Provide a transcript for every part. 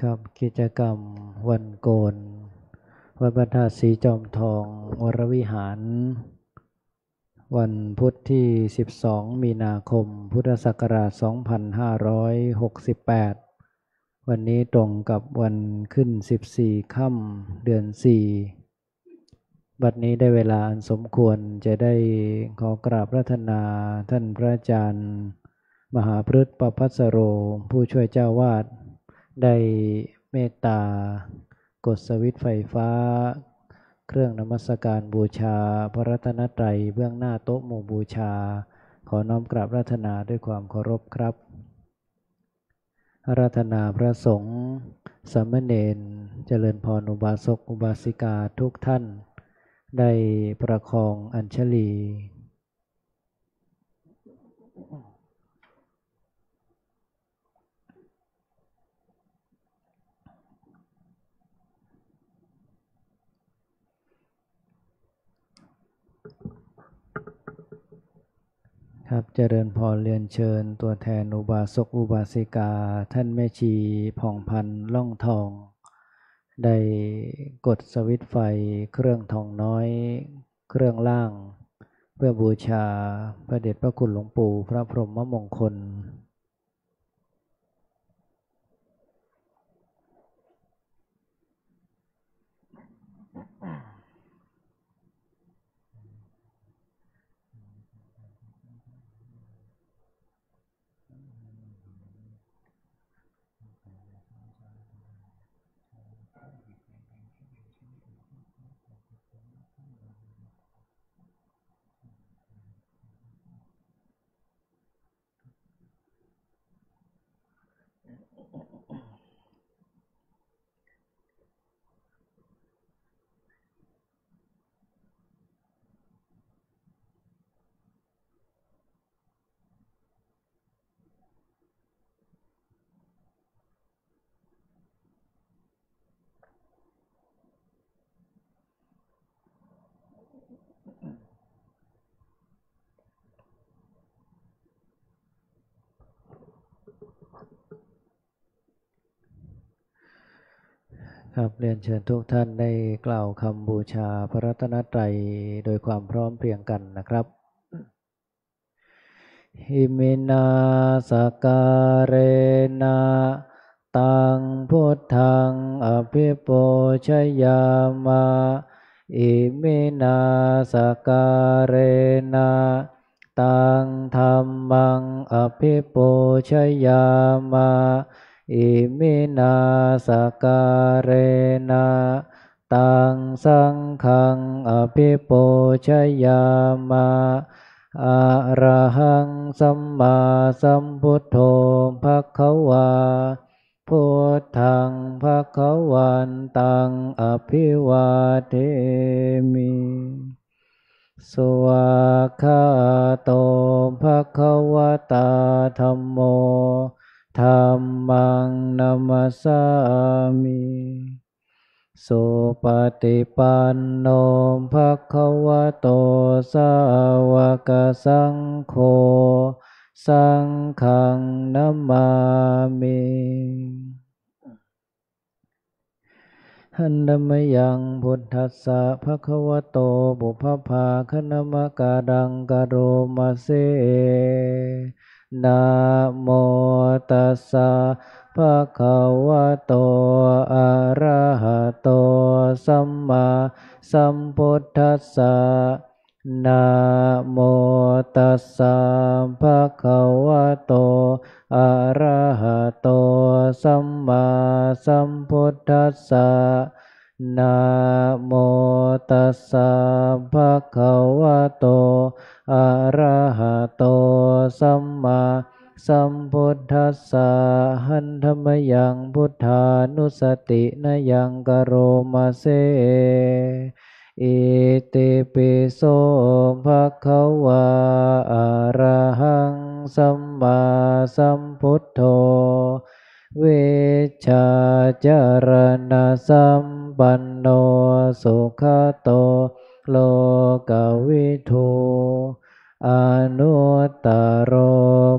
กับกิจกรรมวันโกนวัดพระธาตุศรีจอมทองวรวิหารวันพุธที่ 12 มีนาคม พุทธศักราช 2568 วันนี้ตรงกับวันขึ้น 14 ค่ำเดือน 4 บัดนี้ได้เวลาอันสมควรจะได้ขอกราบรัตนาท่านพระอาจารย์มหาพฤกษ์ประภัสสโรผู้ช่วยเจ้าวาดได้เมตตากดสวิตช์ไฟฟ้าเครื่องนมัสการบูชาพระรัตนตรัยเบื้องหน้าโต๊ะหมู่บูชาขอน้อมกราบรัตนาด้วยความเคารพครับอาราธนาพระสงฆ์สามเณรเจริญพรอุบาสกอุบาสิกาทุกท่านได้ประคองอัญชลีครับเจริญพรเรียนเชิญตัวแทนอุบาสกอุบาสิกาท่านแม่ชีผ่องพันธ์ล่องทองได้กดสวิตช์ไฟเครื่องทองน้อยเครื่องล่างเพื่อบูชาพระเดชพระคุณหลวงปู่พระพรหมมงคลครับเรียนเชิญทุกท่านได้กล่าวคำบูชาพระรัตนตรัยโดยความพร้อมเพรียงกันนะครับอิมินาสการเนะตังพุทธังอภิปูชยามะอิมินาสการเนะตังธัมมังอภิปูชยามะอิมินาสการเนะตังสังฆังอภิปูชยามะอะระหังสัมมาสัมพุทโธภควาพุทธังภควันตังอภิวาเทมิสวากขาโตภควตาธัมโมธัมมังนัมสสามิสุปฏิปันโนภควโตสาวกสังโฆสังฆังนัมมามิหันธมยังพุทธัสสะภควโตบุพพาคณมกาดังกโรมาเสนะโมตัสสะภะคะวะโตอะระหะโตสัมมาสัมพุทธัสสะนะโมตัสสะภะคะวะโตอะระหะโตสัมมาสัมพุทธัสสะนะโมตัสสะภะคะวะโตอะระหะโตสัมมาสัมพุทธัสสะหันธมยังพุทธานุสตินะยังกโรมาเสอิติปิโสภะคะวะอะระหังสัมมาสัมพุทโธเวชชาจารณะสัมปันโนสุขโตโลกวิทูอนุตตโร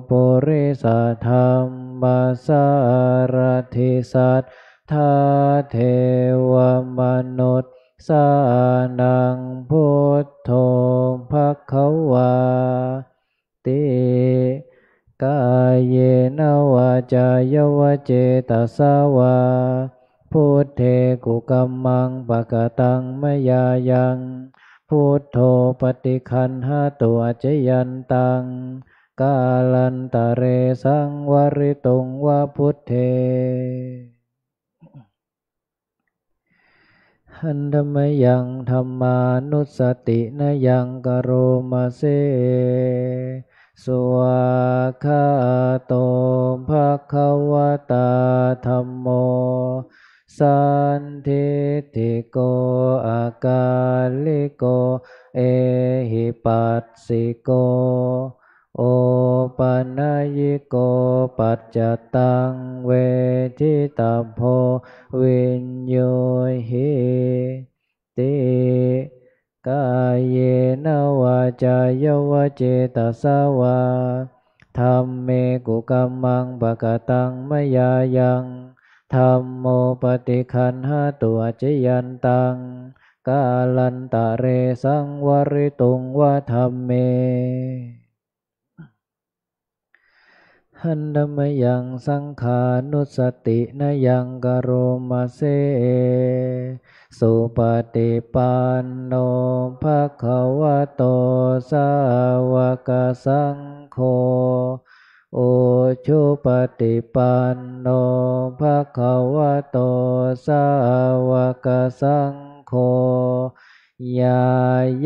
ปุริสธรรมสารถิสัท ทาเทวมนุษย์สานังพุทโธภควาติกายเยนวาจายวเจตสาวาพุทเทกุกัมมังปะกตังมยายังพุทโธปฏิคันหตุอจยันตังกาลันตะเรสังวริตุงวะพุทเทหันธรรมยังธรรมานุสตินยังกโรมาเสสวาคาโตภะคะวะตาธัมโมสันทิฏฐิโกอากาลิโกเอหิปัสสิโกโอปัญญิโกปัจจตังเวทิตาโพวิญโยหิติกายเยนวาจายวเจตสาวาธัมเมกุกัมมังปะกตังมยายังธัมโมปฏิคันหตุอจยันตังกาลันตะเรสังวริตุงวะธัมเมหันธรรมยังสังขานุสตินยังกโรมาเสสุปฏิปันโนภะคะวะโตสาวกสังโฆโอชุปฏิปันโนภะคะวะโตสาวกสังโฆยา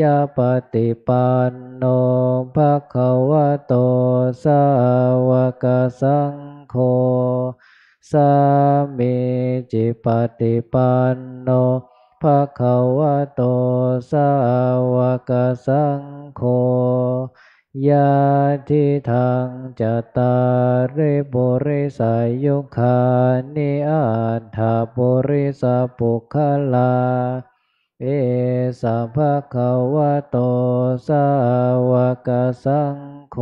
ยาปฏิปันโนภะคะวะโตสาวกสังโฆสามิจิปฏิปันโนภะคะวะโตสาวกสังโฆยาทิทังจตาริปุริสายุคานิอัฏฐปุริสปุคลาเอสะภะคะวะโตสาวกสังโฆ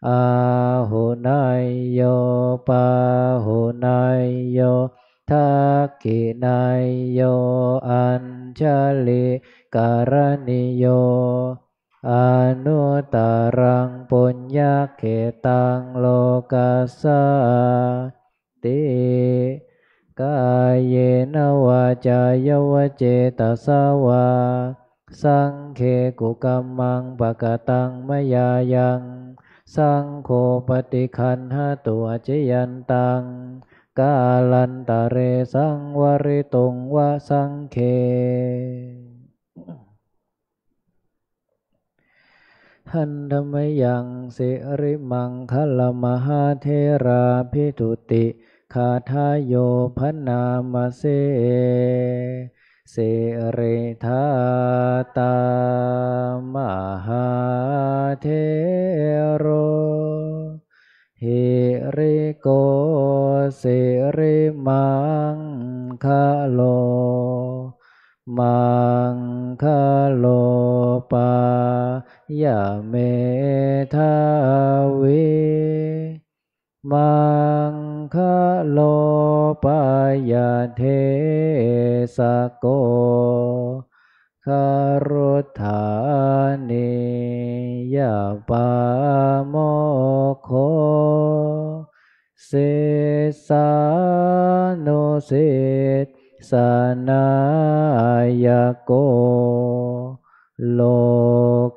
อาหุนายโยปาหุนายโยทักขินายโยอัญชลิการณิโยอนุตตรังปุญญเขตังโลกัสสาติกายเยนวาจายวเจตสาวาสังเคกุกัมมังปะกตังมยายังสังโฆปฏิคันหตุอจยันตังกาลันตะเรสังวริตุงวะสังเคหันธรรมยังสิริมังคลมหาเทราภิทุติคาทายโยพนามาเสสิริธาตามหาเทโรหิริโกสิริมังคโลมังคโลปายาเมทาวิมังคโลปายาเทสโกคารุธานิยาปาโมโคเสสานุสิตสานายโกโล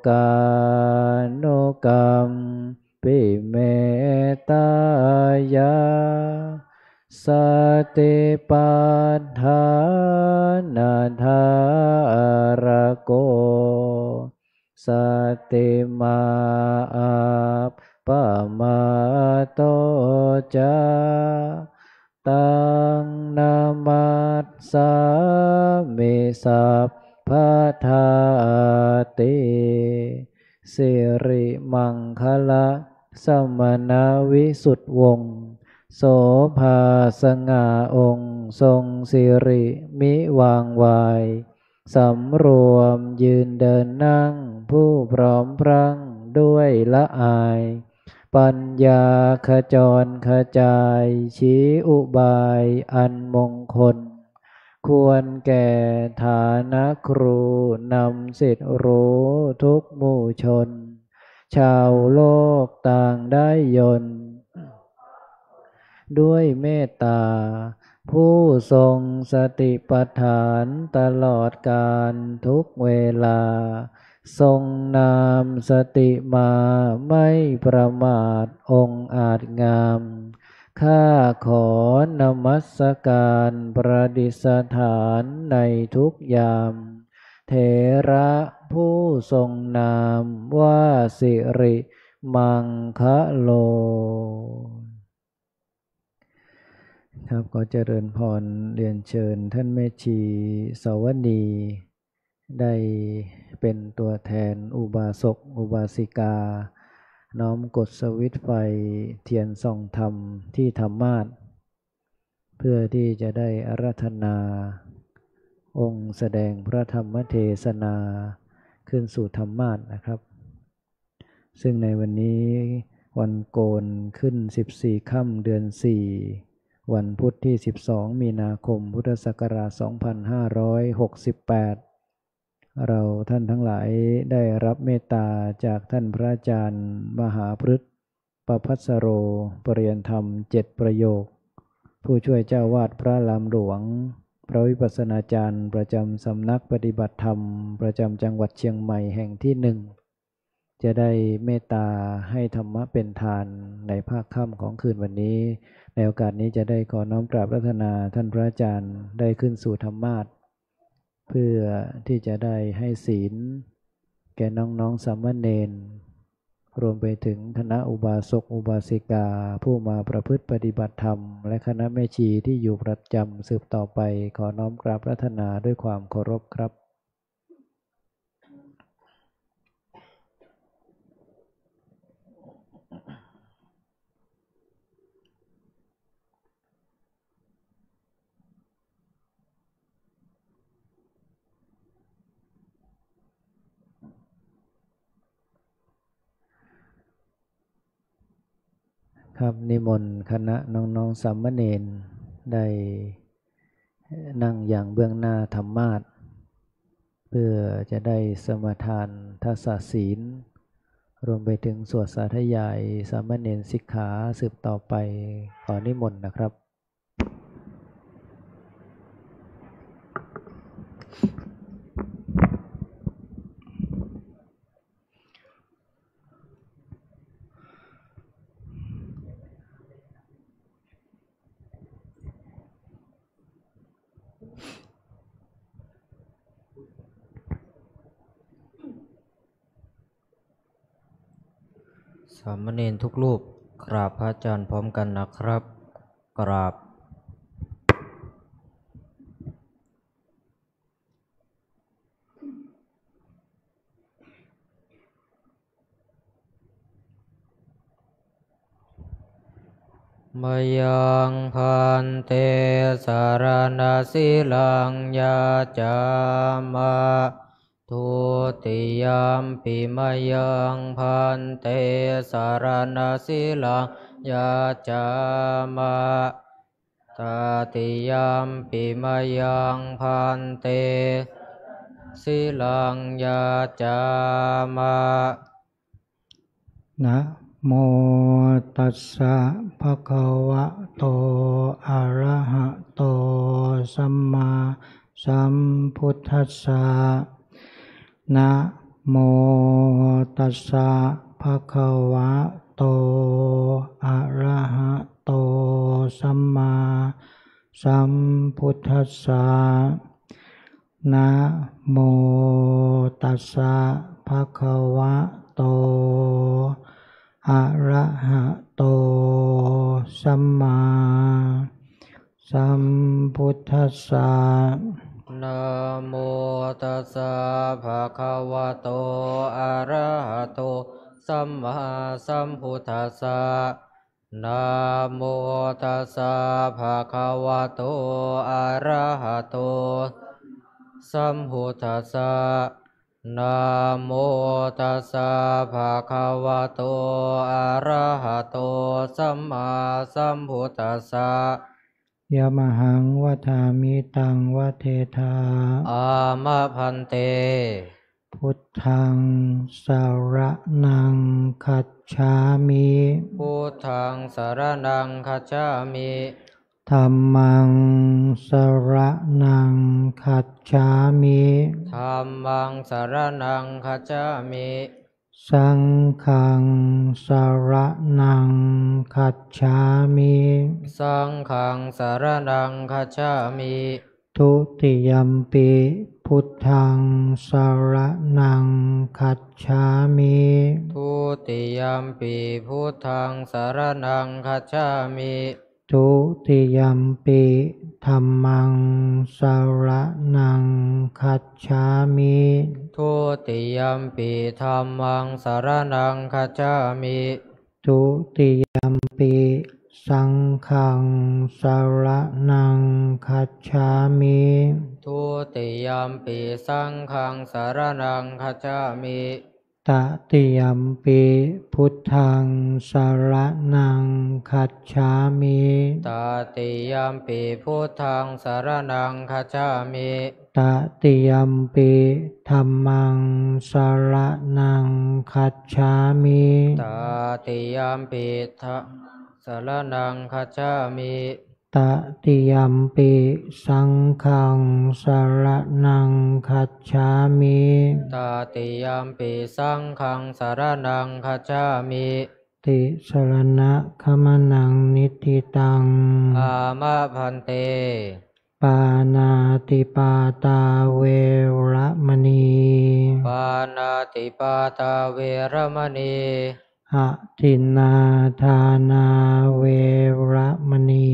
กานุกรรมปิเมตายาสติปัฏฐานาทารโกสติมาปะมาโตจาตังนามัสสามิสัพพทาติสิริมังคละสมณวิสุทธวงศ์โสภาสง่าองค์ทรงสิริมิวางวายสำรวมยืนเดินนั่งผู้พร้อมพรั่งด้วยละอาย ปัญญาขจรขจายชี้อุบายอันมงคลควรแก่ฐานะครูนำสิทธิรู้ทุกหมู่ชนชาวโลกต่างได้ยนด้วยเมตตาผู้ทรงสติปัฏฐานตลอดกาลทุกเวลาทรงนามสติมาไม่ประมาทองค์อาจงามข้าขอนมัสการประดิษฐานในทุกยามเถระผู้ทรงนามว่าสิริมังคะโลครับก็เจริญพรเรียนเชิญท่านแม่ชีสวนีได้เป็นตัวแทนอุบาสกอุบาสิกาน้อมกดสวิตช์ไฟเทียนส่องธรรมที่ธรรมาสน์เพื่อที่จะได้อาราธนาองค์แสดงพระธรรมเทศนาขึ้นสู่ธรรมาสน์นะครับซึ่งในวันนี้วันโกนขึ้น14ค่ำเดือน4วันพุธที่12มีนาคมพุทธศักราช2568เราท่านทั้งหลายได้รับเมตตาจากท่านพระอาจารย์มหาพฤกษ์ประภัสโรปริยนธรรม7ประโยคผู้ช่วยเจ้าวาดพระลามหลวงพระวิปัสสนาจารย์ประจำสำนักปฏิบัติธรรมประจำจังหวัดเชียงใหม่แห่งที่1จะได้เมตตาให้ธรรมะเป็นทานในภาคค่ำของคืนวันนี้ในโอกาสนี้จะได้ขอน้อมกราบรัตนาท่านพระอาจารย์ได้ขึ้นสู่ธรรมาสน์เพื่อที่จะได้ให้ศีลแก่น้องๆสามเณรรวมไปถึงคณะอุบาสกอุบาสิกาผู้มาประพฤติปฏิบัติธรรมและคณะแม่ชีที่อยู่ประจำสืบต่อไปขอน้อมกราบรัตนาด้วยความเคารพครับครับนิมนต์คณะน้องๆสามเณรได้นั่งอย่างเบื้องหน้าธรรมาสน์เพื่อจะได้สมาทานทัสสศีลรวมไปถึงสวดสาธยายสามเณรสิกขาสืบต่อไปขอนิมนต์นะครับสามเณรทุกรูปกราบพระอาจารย์พร้อมกันนะครับกราบมยังพันเตสารณสีลังยาจามะทุติยมปิมยังพันเตสารณสีลังยาจามะตติยมปิมยังพันเตสีลังยาจามะนะโมตัสสะภะคะวะโตอะระหะโตสัมมาสัมพุทธัสสะนะโมตัสสะภะคะวะโตอะระหะโตสัมมาสัมพุทธัสสะนะโมตัสสะภะคะวะโตอะระหะโตสัมมาสัมพุทธัสสะนะโมตัสสะภะคะวะโตอะระหะโตสัมมาสัมพุทธัสสะนะโมตัสสะภะคะวะโตอะระหะโตสัมพุทธัสสะ นะโมตัสสะภะคะวะโตอะระหะโตสัมมาสัมพุทธัสสะยะมหังวทามิตังวเทธาอามะพันเตพุทธังสารนังคัจฉามิพุทธังสรณังคัจฉามิธัมมังสรณังคัจฉามิธัมมังสรณังคัจฉามิสังฆังสรณังคัจฉามิสังฆังสรณังคัจฉามิทุติยัมปิพุทธังสรณังคัจฉามิทุติยัมปิพุทธังสรณังคัจฉามิทุติยัมปิธัมมังสรณังคัจฉามิทุติยัมปิธัมมังสรณังคัจฉามิทุติยัมปิสังฆังสรณังคัจฉามิทุติยัมปิสังฆังสรณังคัจฉามิตติยัมปิพุทธังสรณังคัจฉามิตติยัมปิพุทธังสรณังคัจฉามิตติยัมปิธัมมังสรณังคัจฉามิตติยัมปิสรณังคัจฉามิตติยัมปิสังฆังสรณังคัจฉามิตติยัมปิสังฆังสรณังคัจฉามิติสรณะขมนังนิติตังอามะพันเตปานาติปาตาเวระมณีปานาติปาตาเวรมณีอะทินนาทานาเวระมณี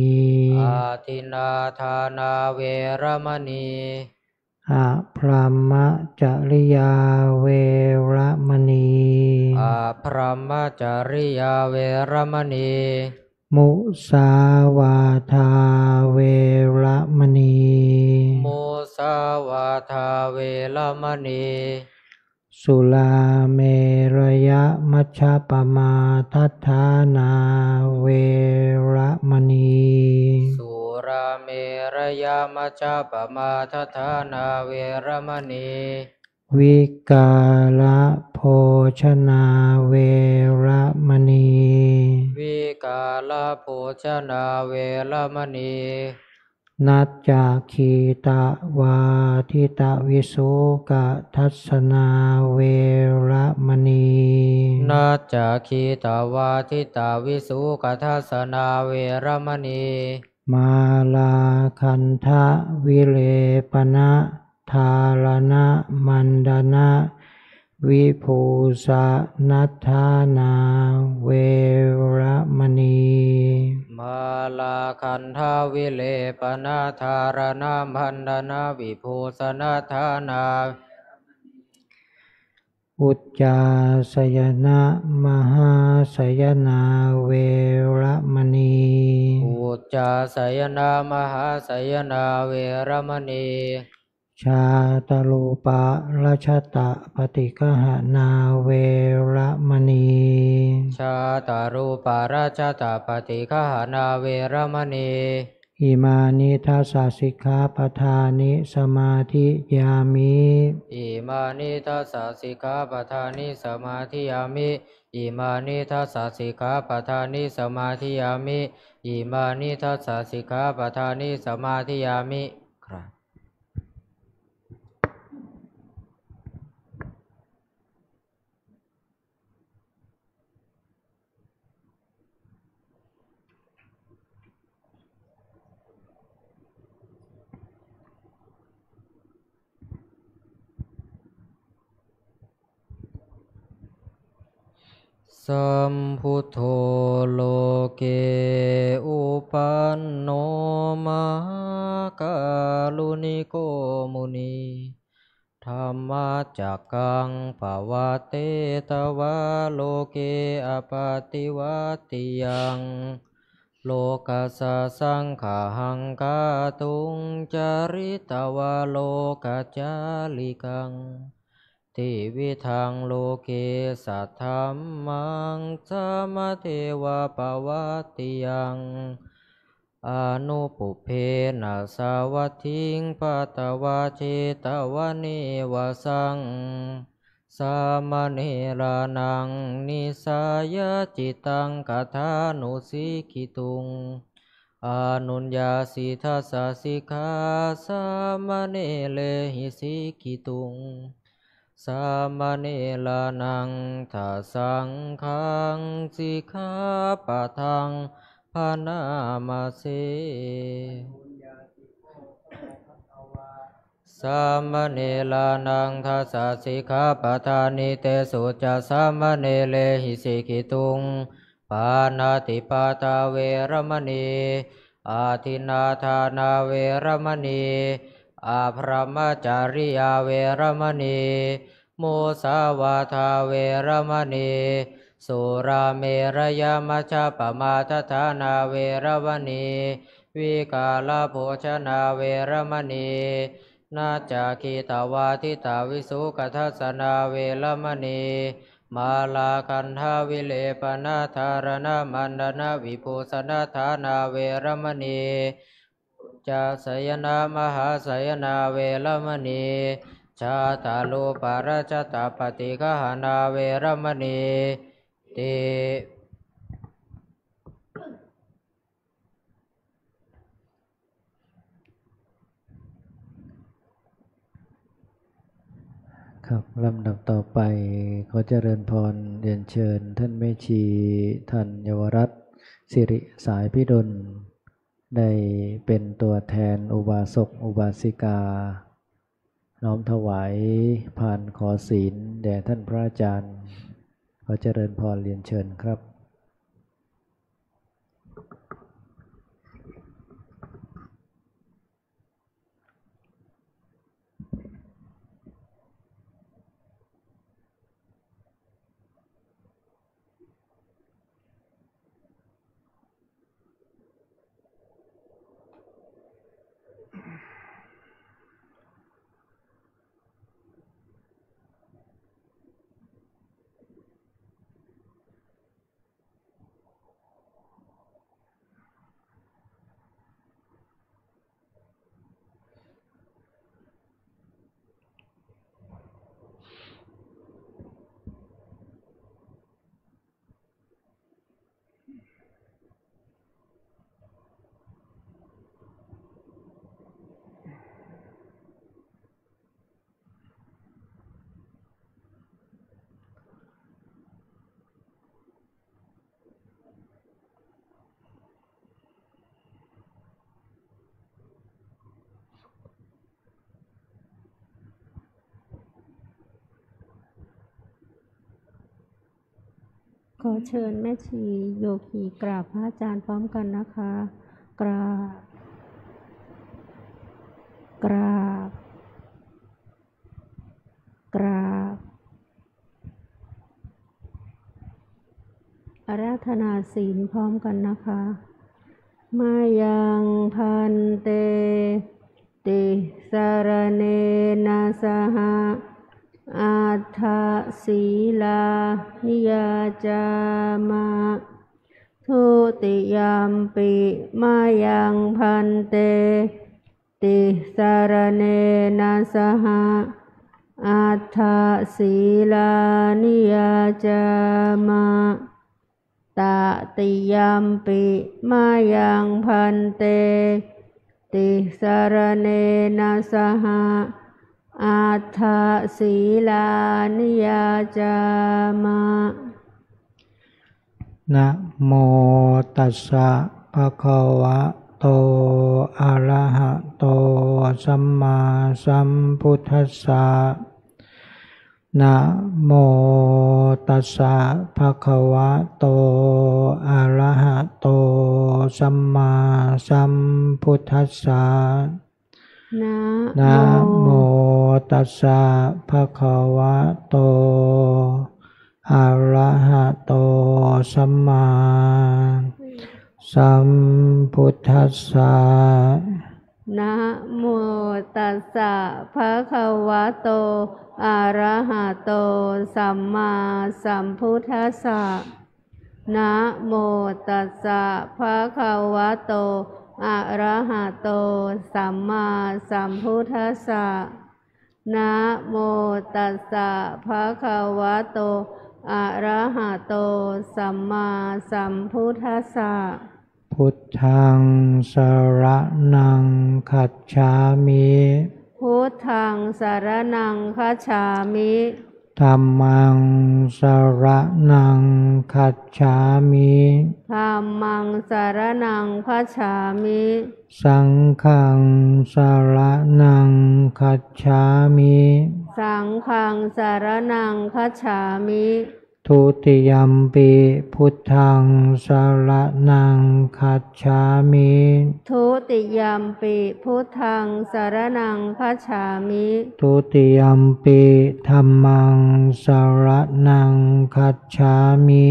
อาทินาทานาเวรมณีอะพรหมจริยาเวระมณีอาพรหมจริยาเวรมณีมุสาวาทาเวระมณีมุสาวาทาเวรมณีสุลาเมรยมัชฌัปปมาทัฏฐานาเวระมณีสุราเมรยมัจจปมาทัฏฐานาเวรมณีวิกาลโภชนาเวระมณีวิกาลโภชนาเวรมณีนัจจคีตวาทิตวิสุกทัสนาเวระมณีนัจจคีตวาทิตาวิสุกทัสนาเวรมณีมาลาคันทะวิเลปนะทารณะมันดนะวิภูสะนัฏฐานาเวระมณีมาลาคันทาวิเลปนาธารณาพันดนาวิภูสนาธานาอุจจาสยนะมหาสยนาเวระมณีอุจจาสยนามหาสยนาเวรมณีชาตรูปะราชตะปฏิกหานาเวระมณีชาตารูปาราชตาปฏิฆหานาเวรมณีอิมานิทัสสสิกขาปทานิสมาธิยามิอิมานิทัสสะสิกขาปทานิสมาธิยามิอิมานิทัสสะสิกขาปทานิสมาธิยามิอิมานิทัสสะสิกขาปทานิสมาธิยามิครับสัมพุทโธโลเกอุปันโนมหากาลุนิโกมุนีธัมมาจักกังปวัตเตตวะโลเกอปาติวัตติยังโลกัสสะสังขาหังกาตุงจริตวะโลกัจจาลิกังเท ติวิทังโลเกสัทธัมมังสมเทวะปวัตติยังอนุปุเพนะสาวัตถิงปัตตวาเชตวะเนวสังสามเณรานังนิสายจิตังคทานุสิกิตุงอานุญญาสิทธัสสะสิกขาสามเณเลหิสิกิตุงสามเณรนังทัสสังฆังสิกขาปะทังภานามาเสสามเณรนังทัสสะสิกขาปะทานิเตสุจะสามเณเลหิสิกิตุงปานาติปาตาเวรมณีอาทินนาทานาเวรมณีอาพรหมจาริยาเวรมณีมุสาวาทาเวรมณีสุราเมรยมัชฌปมาทฐานาเวรมณีวิกาลโภชนาเวรมณีนาจาคีตาวาทิตาวิสุขทัสนาเวรมณีมาลาคันธาวิเลปนาธารณมันดนาวิภูสนาธานาเวรมณีจาสยนามหาสยนาเวรมณีชาตาลุปาราชตาปฏิฆหานาเวรมณีติครับลำดับต่อไปขอเจริญพรเรียนเชิญท่านแม่ชีท่านเยาวรัตน์สิริสายพิดลได้เป็นตัวแทนอุบาสกอุบาสิกาน้อมถวายพานขอศีลแด่ท่านพระอาจารย์ขอเจริญพรเรียนเชิญครับ ขอเชิญแม่ชีโยคีกราบพระอาจารย์พร้อมกันนะคะกราบกราบกราบอาราธนาศีลพร้อมกันนะคะมายังพันเตติสารเนนะสหอัฏฐศีลานิยาจามะทุติยัมปิมายังพันเตติสารเนนะสหอัฏฐศีลานิยาจามะตติยัมปิมายังพันเตติสารเนนะสหอัฏฐศีลานิยาจามะนะโมตัสสะภะคะวะโตอะระหะโตสัมมาสัมพุทธัสสะนะโมตัสสะภะคะวะโตอะระหะโตสัมมาสัมพุทธัสสะนะโมตัสสะภะคะวะโตอะระหะโตสัมมาสัมพุทธัสสะ นะโมตัสสะภะคะวะโตอะระหะโตสัมมาสัมพุทธัสสะนะโมตัสสะภะคะวะโตอะระหะโตสัมมาสัมพุทธัสสะนะโมตัสสะภะคะวะโตอะระหะโตสัมมาสัมพุทธัสสะพุทธังสรณังคัจฉามิพุทธังสรณังคัจฉามิธัมมังสรณังคัจฉามิธัมมังสรณังคัจฉามิสังฆังสรณังคัจฉามิสังฆังสรณังคัจฉามิทุติยัมปิพุทธังสรณังคัจฉามิทุติยัมปิพุทธังสรณังคัจฉามิทุติยัมปิธัมมังสรณังคัจฉามิ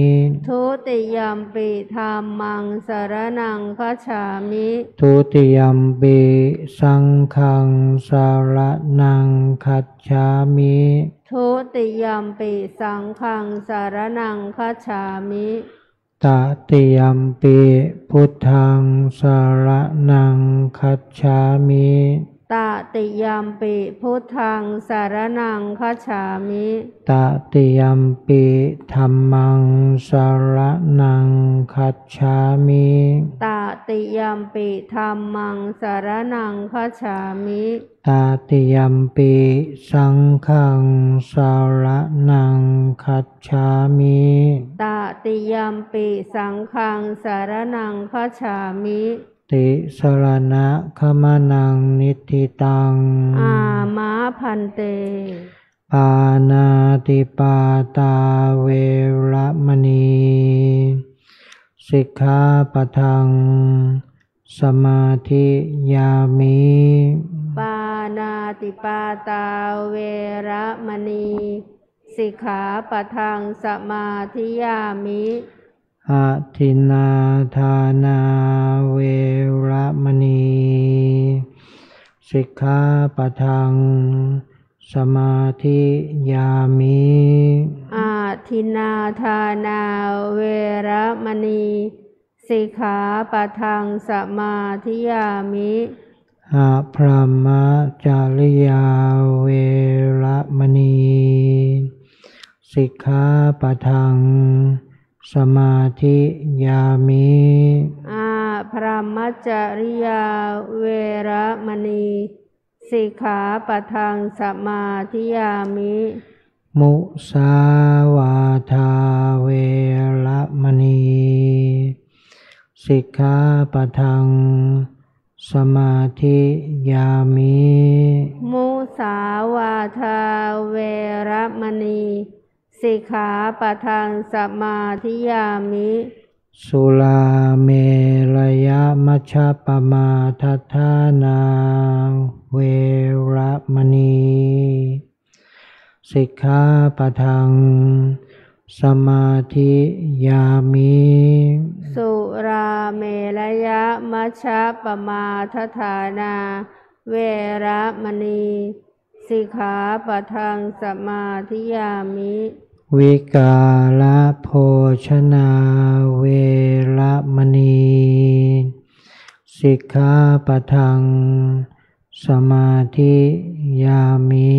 ทุติยัมปิธัมมังสรณังคัจฉามิทุติยัมปิสังฆังสรณังคัจฉามิทุติยัมปิสังฆังสรณังคัจฉามิตติยัมปิพุทธังสรณังคัจฉามิตติยัมปิพุทธังสรณังคัจฉามิตติยัมปิธัมมังสรณังคัจฉามิตติยัมปิธัมมังสรณังคัจฉามิตติยัมปิสังฆังสรณังคัจฉามิตติยัมปิสังฆังสรณังคัจฉามิติสรณะขมานังนิธิตังอามาพันเตปานาติปาตาเวระมณีสิกขาปะทังสมาธิยามิปานาติปาตาเวระมณีสิกขาปะทังสมาธิยามิอะทินนาทานาเวระมณีสิกขาปะทังสมาธิยามิอะทินนาทานาเวระมณีสิกขาปะทังสมาธิยามิอะพรหมจาริยาเวระมณีสิกขาปะทังสมาธิยามิอาพรหมจริยาเวระมณีสิกขาปะทังสมาธิยามิมุสาวาทาเวระมณีสิกขาปะทังสมาธิยามิมุสาวาทาเวระมณีสิกขาปะทังสมาธิยามิสุราเมรยมัชฌัปปมาทัฏฐานาเวระมณีสิกขาปะทังสมาธิยามิสุราเมรยมัชฌัปปมาทัฏฐานาเวระมณีสิกขาปะทังสมาธิยามิวิกาลโภชนาเวระมณีสิกขาปะทังสมาธิยามิ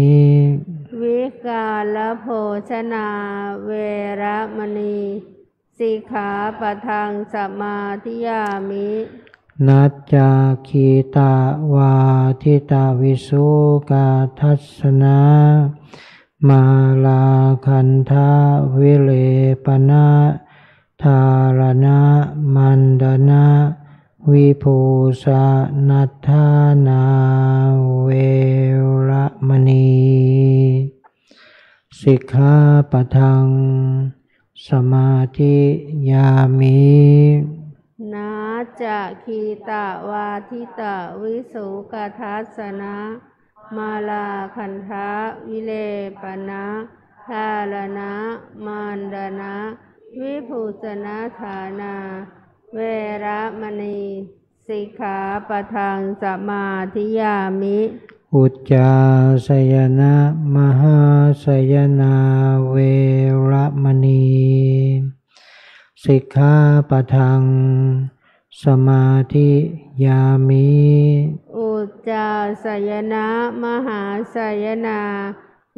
วิกาลโภชนาเวระมณีสิกขาปะทังสมาธิยามินัจจาคีตาวาทิตาวิสุกาทัสสนามาลาคันธาวิเลปนะธารณะมันดนะวิภูสานัฏฐานาเวระมณีสิกขาปะทังสมาธิยามินาจะคีตาวาทิตาวิสุกทัสสนะมาลาคันธะวิเลปนะธารณะมันดนะวิภูสนาฐานาเวระมณี สิกขาปะทังสมาธิยามิอุจจาสยนะมหาสยนาเวระมณีสิกขาปะทังสมาธิยามิอุจจาสยนะมหาสยนา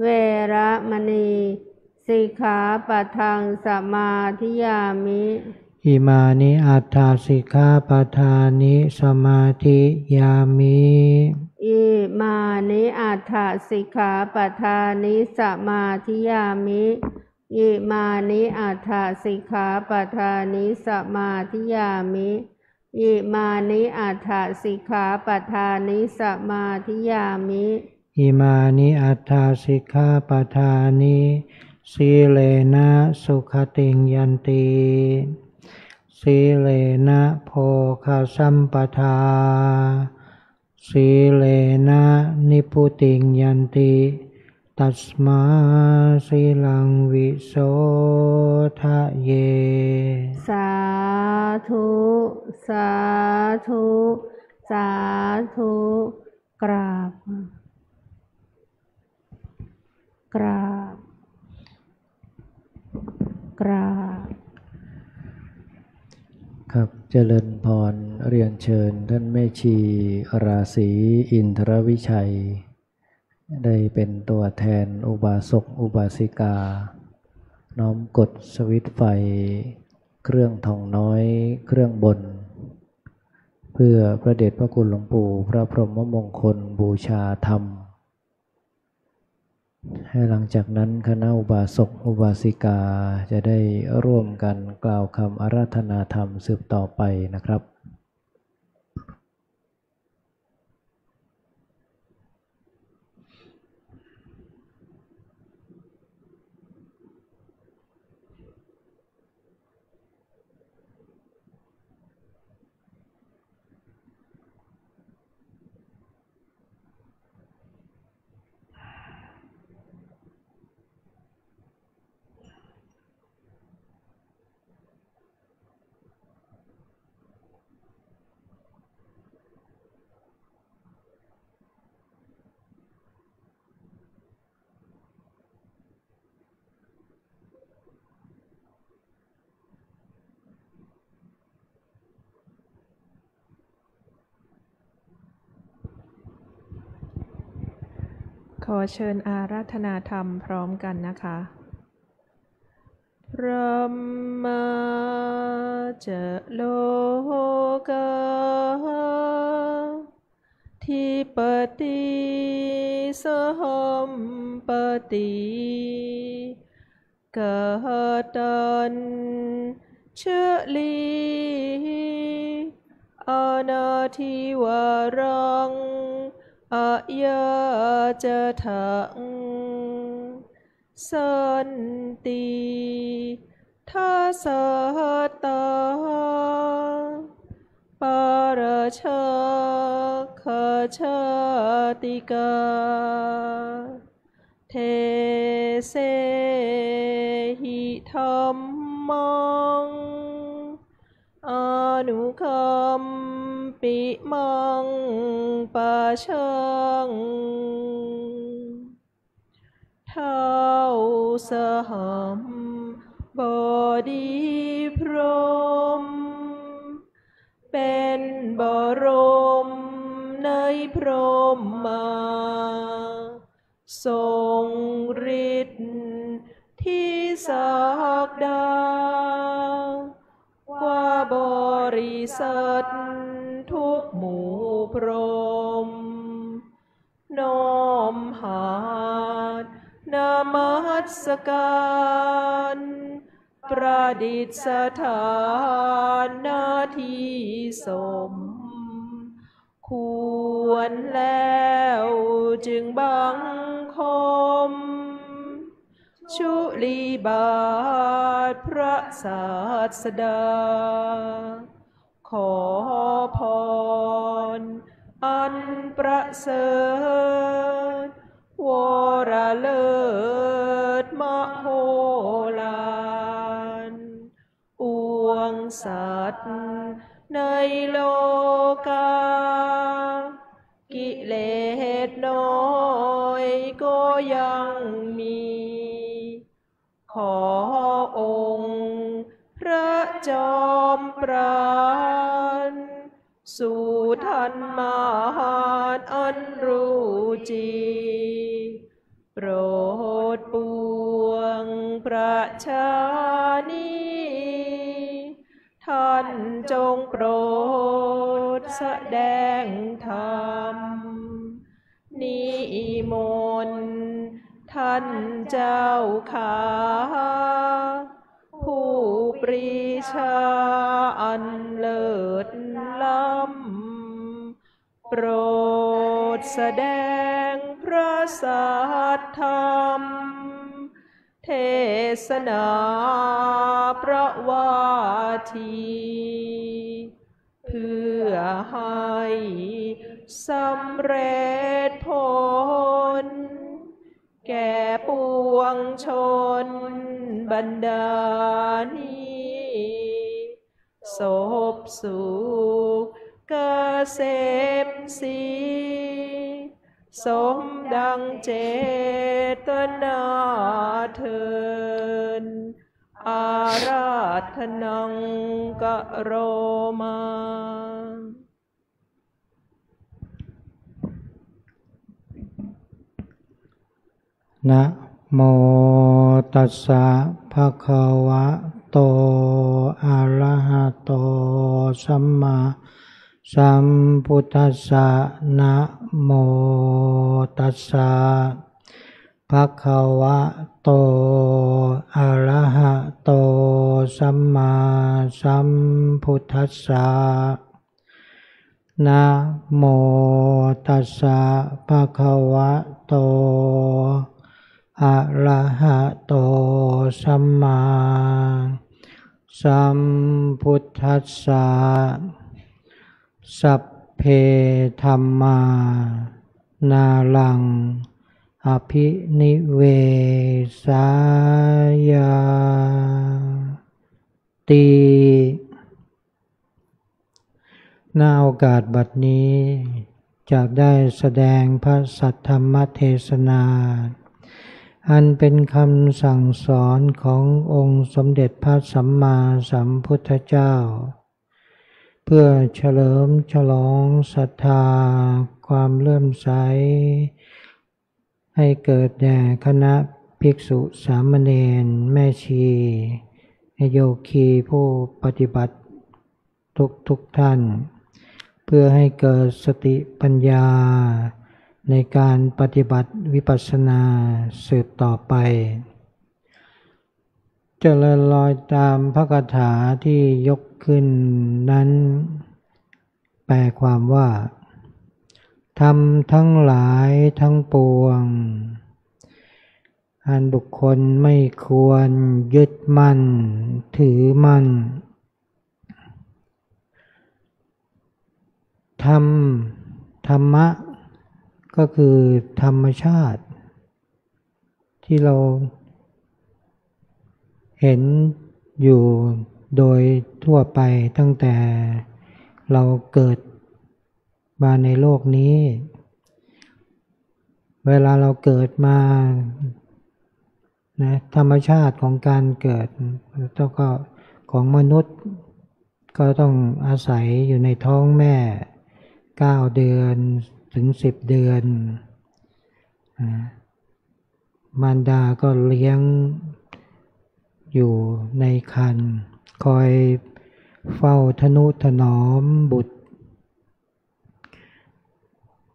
เวระมณีสิกขาปะทังสมาธิยามิอิมานิอัตถสิกขาปทานิสมาธิยามิอิมานิอัตถสิกขาปทานิสมาธิยามิอิมานิอัตถสิกขาปทานิสมาธิยามิอิมานิอัตถสิกขาปทานิสมาธิยามิอิมานิอัตถสิกขาปทานิสีเลนะสุขติงยันติสีเลนะโภคสัมปทาสีเลนะนิพุติงยันติตัสมาสีลังวิโสทะเยสาธุสาธุสาธุกราบกราบกราบครับเจริญพรเรียนเชิญท่านแม่ชีราศีอินทรวิชัยได้เป็นตัวแทนอุบาสกอุบาสิกาน้อมกดสวิตช์ไฟเครื่องทองน้อยเครื่องบนเพื่อพระเดชพระคุณหลวงปู่พระพรหมมงคลบูชาธรรมให้หลังจากนั้นคณะอุบาสกอุบาสิกาจะได้ร่วมกันกล่าวคำอาราธนาธรรมสืบต่อไปนะครับขอเชิญอาราธนาธรรมพร้อมกันนะคะพระมาจะโลกาทิปติสหัมปติกตัญชลีอนาทิวารังอะยาจะทังสันติทัสสะตาปาราชาคชาติกาเทเสหิธัมมังอนุคัมปิมังปะชังเท้าสหัมบดีพรหมเป็นบรมในพรหมาทรงฤทธิ์ที่ศักดาว่าบริษัททุกหมู่พรหมน้อมหาดนามัสการประดิษฐานหน้าที่สมควรแล้วจึงบังคมชุลีบาทพระศาสดาขอพรอันประเสริฐวรเลิศมโหฬารปวง สัตว์ในโลกากิเลสน้อยก็ยังมีขอองค์พระจอมปราณสู่ท่านมหาอันรู้จริงโปรดปวงประชานีท่านจงโปรดแสดงธรรมนิมนต์ท่านเจ้าขาผู้ปรีชาอันเลิศล้ำโปรดแสดงพระสัทธรรมเทศนาประวาทีเพื่อให้สำเร็จผลแก่ปวงชนบรรดานี้ศพสุขเกษมศรีสมดังเจตนาเถิดอาราธนังกะโรมานะโมตัสสะภะคะวะโตอะระหะโตสัมมาสัมพุทธัสสะนะโมตัสสะภะคะวะโตอะระหะโตสัมมาสัมพุทธัสสะนะโมตัสสะภะคะวะโตอะระหะโตสัมมาสัมพุทธัสสะสัพเพธัมมานาลังอภินิเวสายาติณโอกาสบัดนี้จากได้แสดงพระสัทธรรมเทศนาอันเป็นคำสั่งสอนขององค์สมเด็จพระสัมมาสัมพุทธเจ้าเพื่อเฉลิมฉลองศรัทธาความเลื่อมใสให้เกิดแด่คณะภิกษุสามเณรแม่ชีโยคีผู้ปฏิบัติทุกท่านเพื่อให้เกิดสติปัญญาในการปฏิบัติวิปัสสนาสืบต่อไปเจริญรอยตามพระคาถาที่ยกขึ้นนั้นแปลความว่าธรรมทั้งหลายทั้งปวงอันบุคคลไม่ควรยึดมั่นถือมั่นธรรมะก็คือธรรมชาติที่เราเห็นอยู่โดยทั่วไปตั้งแต่เราเกิดมาในโลกนี้เวลาเราเกิดมานะธรรมชาติของการเกิดแล้วก็ของมนุษย์ก็ต้องอาศัยอยู่ในท้องแม่9 เดือนถึง10 เดือนมารดาก็เลี้ยงอยู่ในครรภ์คอยเฝ้าทนุถนอมบุตร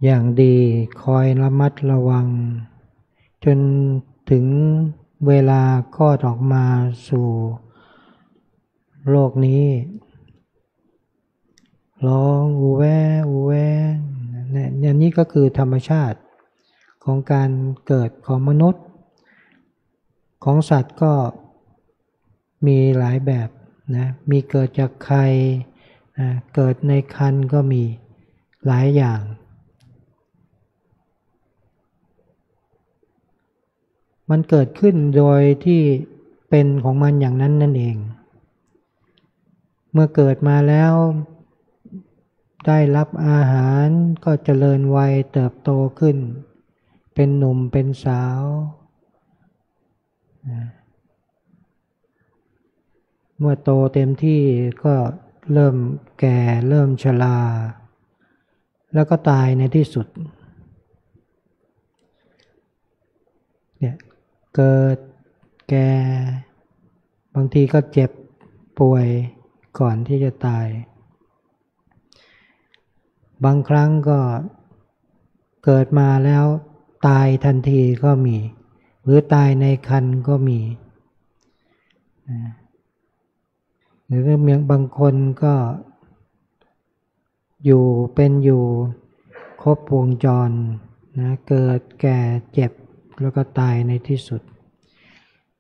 อย่างดีคอยระมัดระวังจนถึงเวลาคลอดออกมาสู่โลกนี้ร้องอูแวอูแวเนี่ยนี่ก็คือธรรมชาติของการเกิดของมนุษย์ของสัตว์ก็มีหลายแบบนะมีเกิดจากไข่เกิดในครรภ์ก็มีหลายอย่างมันเกิดขึ้นโดยที่เป็นของมันอย่างนั้นนั่นเอง เมื่อเกิดมาแล้วได้รับอาหารก็เจริญวัยเติบโตขึ้นเป็นหนุ่มเป็นสาวเมื่อโตเต็มที่ก็เริ่มแก่เริ่มชราแล้วก็ตายในที่สุดเนี่ยเกิดแก่บางทีก็เจ็บป่วยก่อนที่จะตายบางครั้งก็เกิดมาแล้วตายทันทีก็มีหรือตายในครรภ์ก็มีหรือบางคนก็อยู่ครบวงจรนะเกิดแก่เจ็บแล้วก็ตายในที่สุด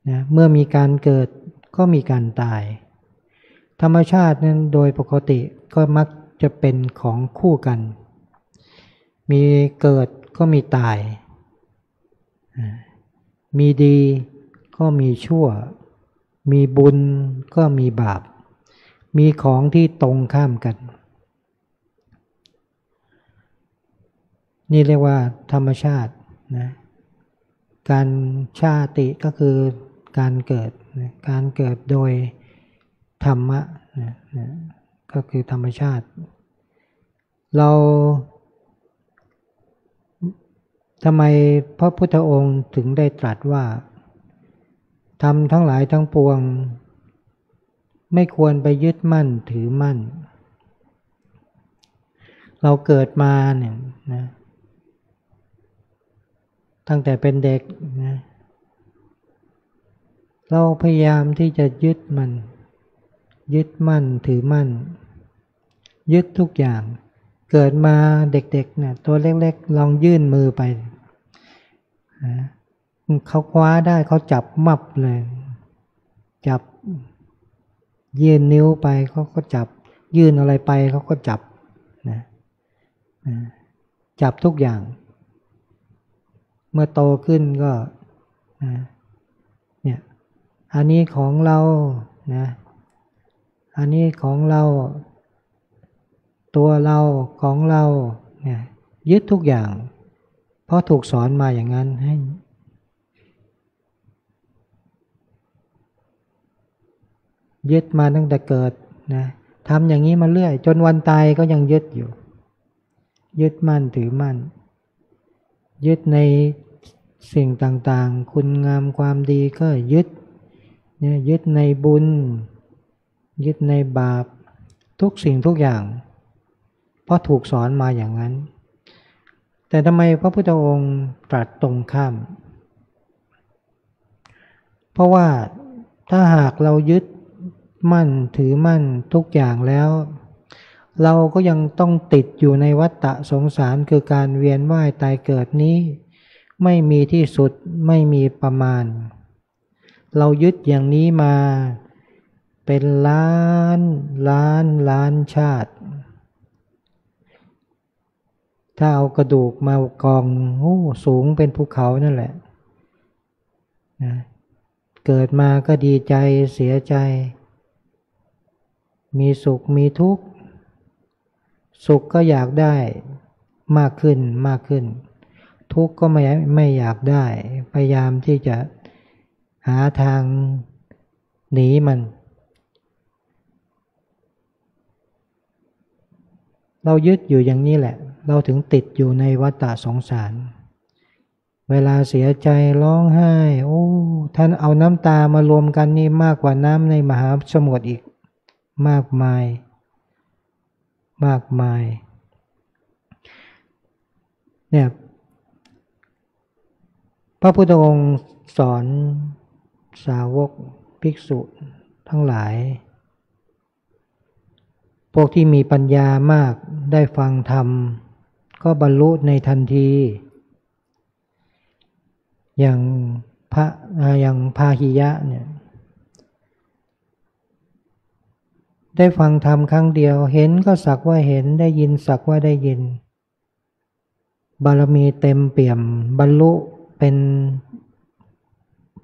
นะเมื่อมีการเกิดก็มีการตายธรรมชาตินั้นโดยปกติก็มักจะเป็นของคู่กันมีเกิดก็มีตายมีดีก็มีชั่วมีบุญก็มีบาปมีของที่ตรงข้ามกันนี่เรียกว่าธรรมชาตินะการชาติก็คือการเกิดนะการเกิดโดยธรรมะนะก็คือธรรมชาติเราทำไมพระพุทธองค์ถึงได้ตรัสว่าธรรมทั้งหลายทั้งปวงไม่ควรไปยึดมั่นถือมั่นเราเกิดมาเนี่ยนะตั้งแต่เป็นเด็กนะเราพยายามที่จะยึดมั่นถือมั่นยึดทุกอย่างเกิดมาเด็กๆเนี่ยตัวเล็กๆลองยื่นมือไปนะเขาคว้าได้เขาจับมับเลยจับยื่นนิ้วไปเขาก็จับยื่นอะไรไปเขาก็จับนะจับทุกอย่างเมื่อโตขึ้นก็เนี่ยอันนี้ของเรานะอันนี้ของเราตัวเราของเราเนี่ยยึดทุกอย่างเพราะถูกสอนมาอย่างนั้นให้ยึดมาตั้งแต่เกิดนะทำอย่างนี้มาเรื่อยจนวันตายก็ยังยึดอยู่ยึดมั่นถือมั่นยึดในสิ่งต่างๆคุณงามความดีก็ยึดเนี่ยยึดในบุญยึดในบาปทุกสิ่งทุกอย่างเพราะถูกสอนมาอย่างนั้นแต่ทำไมพระพุทธองค์ตรัสตรงข้ามเพราะว่าถ้าหากเรายึดมั่นถือมั่นทุกอย่างแล้วเราก็ยังต้องติดอยู่ในวัฏฏะสงสารคือการเวียนว่ายตายเกิดนี้ไม่มีที่สุดไม่มีประมาณเรายึดอย่างนี้มาเป็นล้านชาติถ้าเอากระดูกมากองสูงเป็นภูเขานั่นแหละนะเกิดมาก็ดีใจเสียใจมีสุขมีทุกข์สุขก็อยากได้มากขึ้นทุกข์ก็ไม่อยากได้พยายามที่จะหาทางหนีมันเรายึดอยู่อย่างนี้แหละเราถึงติดอยู่ในวัฏฏะสงสารเวลาเสียใจร้องไห้ท่านเอาน้ำตามารวมกันนี่มากกว่าน้ำในมหาสมุทรอีกมากมายเนี่ยพระพุทธองค์สอนสาวกภิกษุทั้งหลายพวกที่มีปัญญามากได้ฟังธรรมก็บรรลุในทันทีอย่างพาหิยะเนี่ยได้ฟังธรรมครั้งเดียวเห็นก็สักว่าเห็นได้ยินสักว่าได้ยินบารมีเต็มเปี่ยมบรรลุเป็น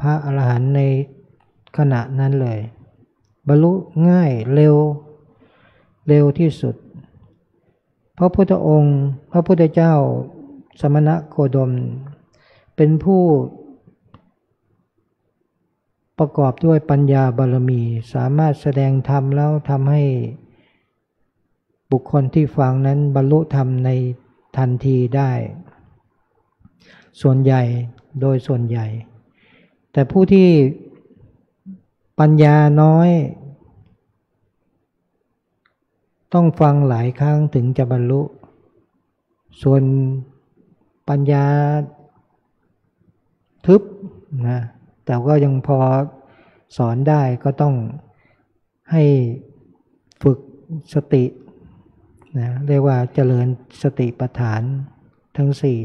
พระอรหันต์ในขณะนั้นเลยบรรลุง่ายเร็ว เร็วที่สุดพระพุทธองค์พระพุทธเจ้าสมณะโคดมเป็นผู้ประกอบด้วยปัญญาบารมีสามารถแสดงธรรมแล้วทำให้บุคคลที่ฟังนั้นบรรลุธรรมในทันทีได้ส่วนใหญ่โดยส่วนใหญ่แต่ผู้ที่ปัญญาน้อยต้องฟังหลายครั้งถึงจะบรรลุส่วนปัญญาทึบนะแต่ก็ยังพอสอนได้ก็ต้องให้ฝึกสตินะเรียกว่าเจริญสติปัฏฐานทั้งสี่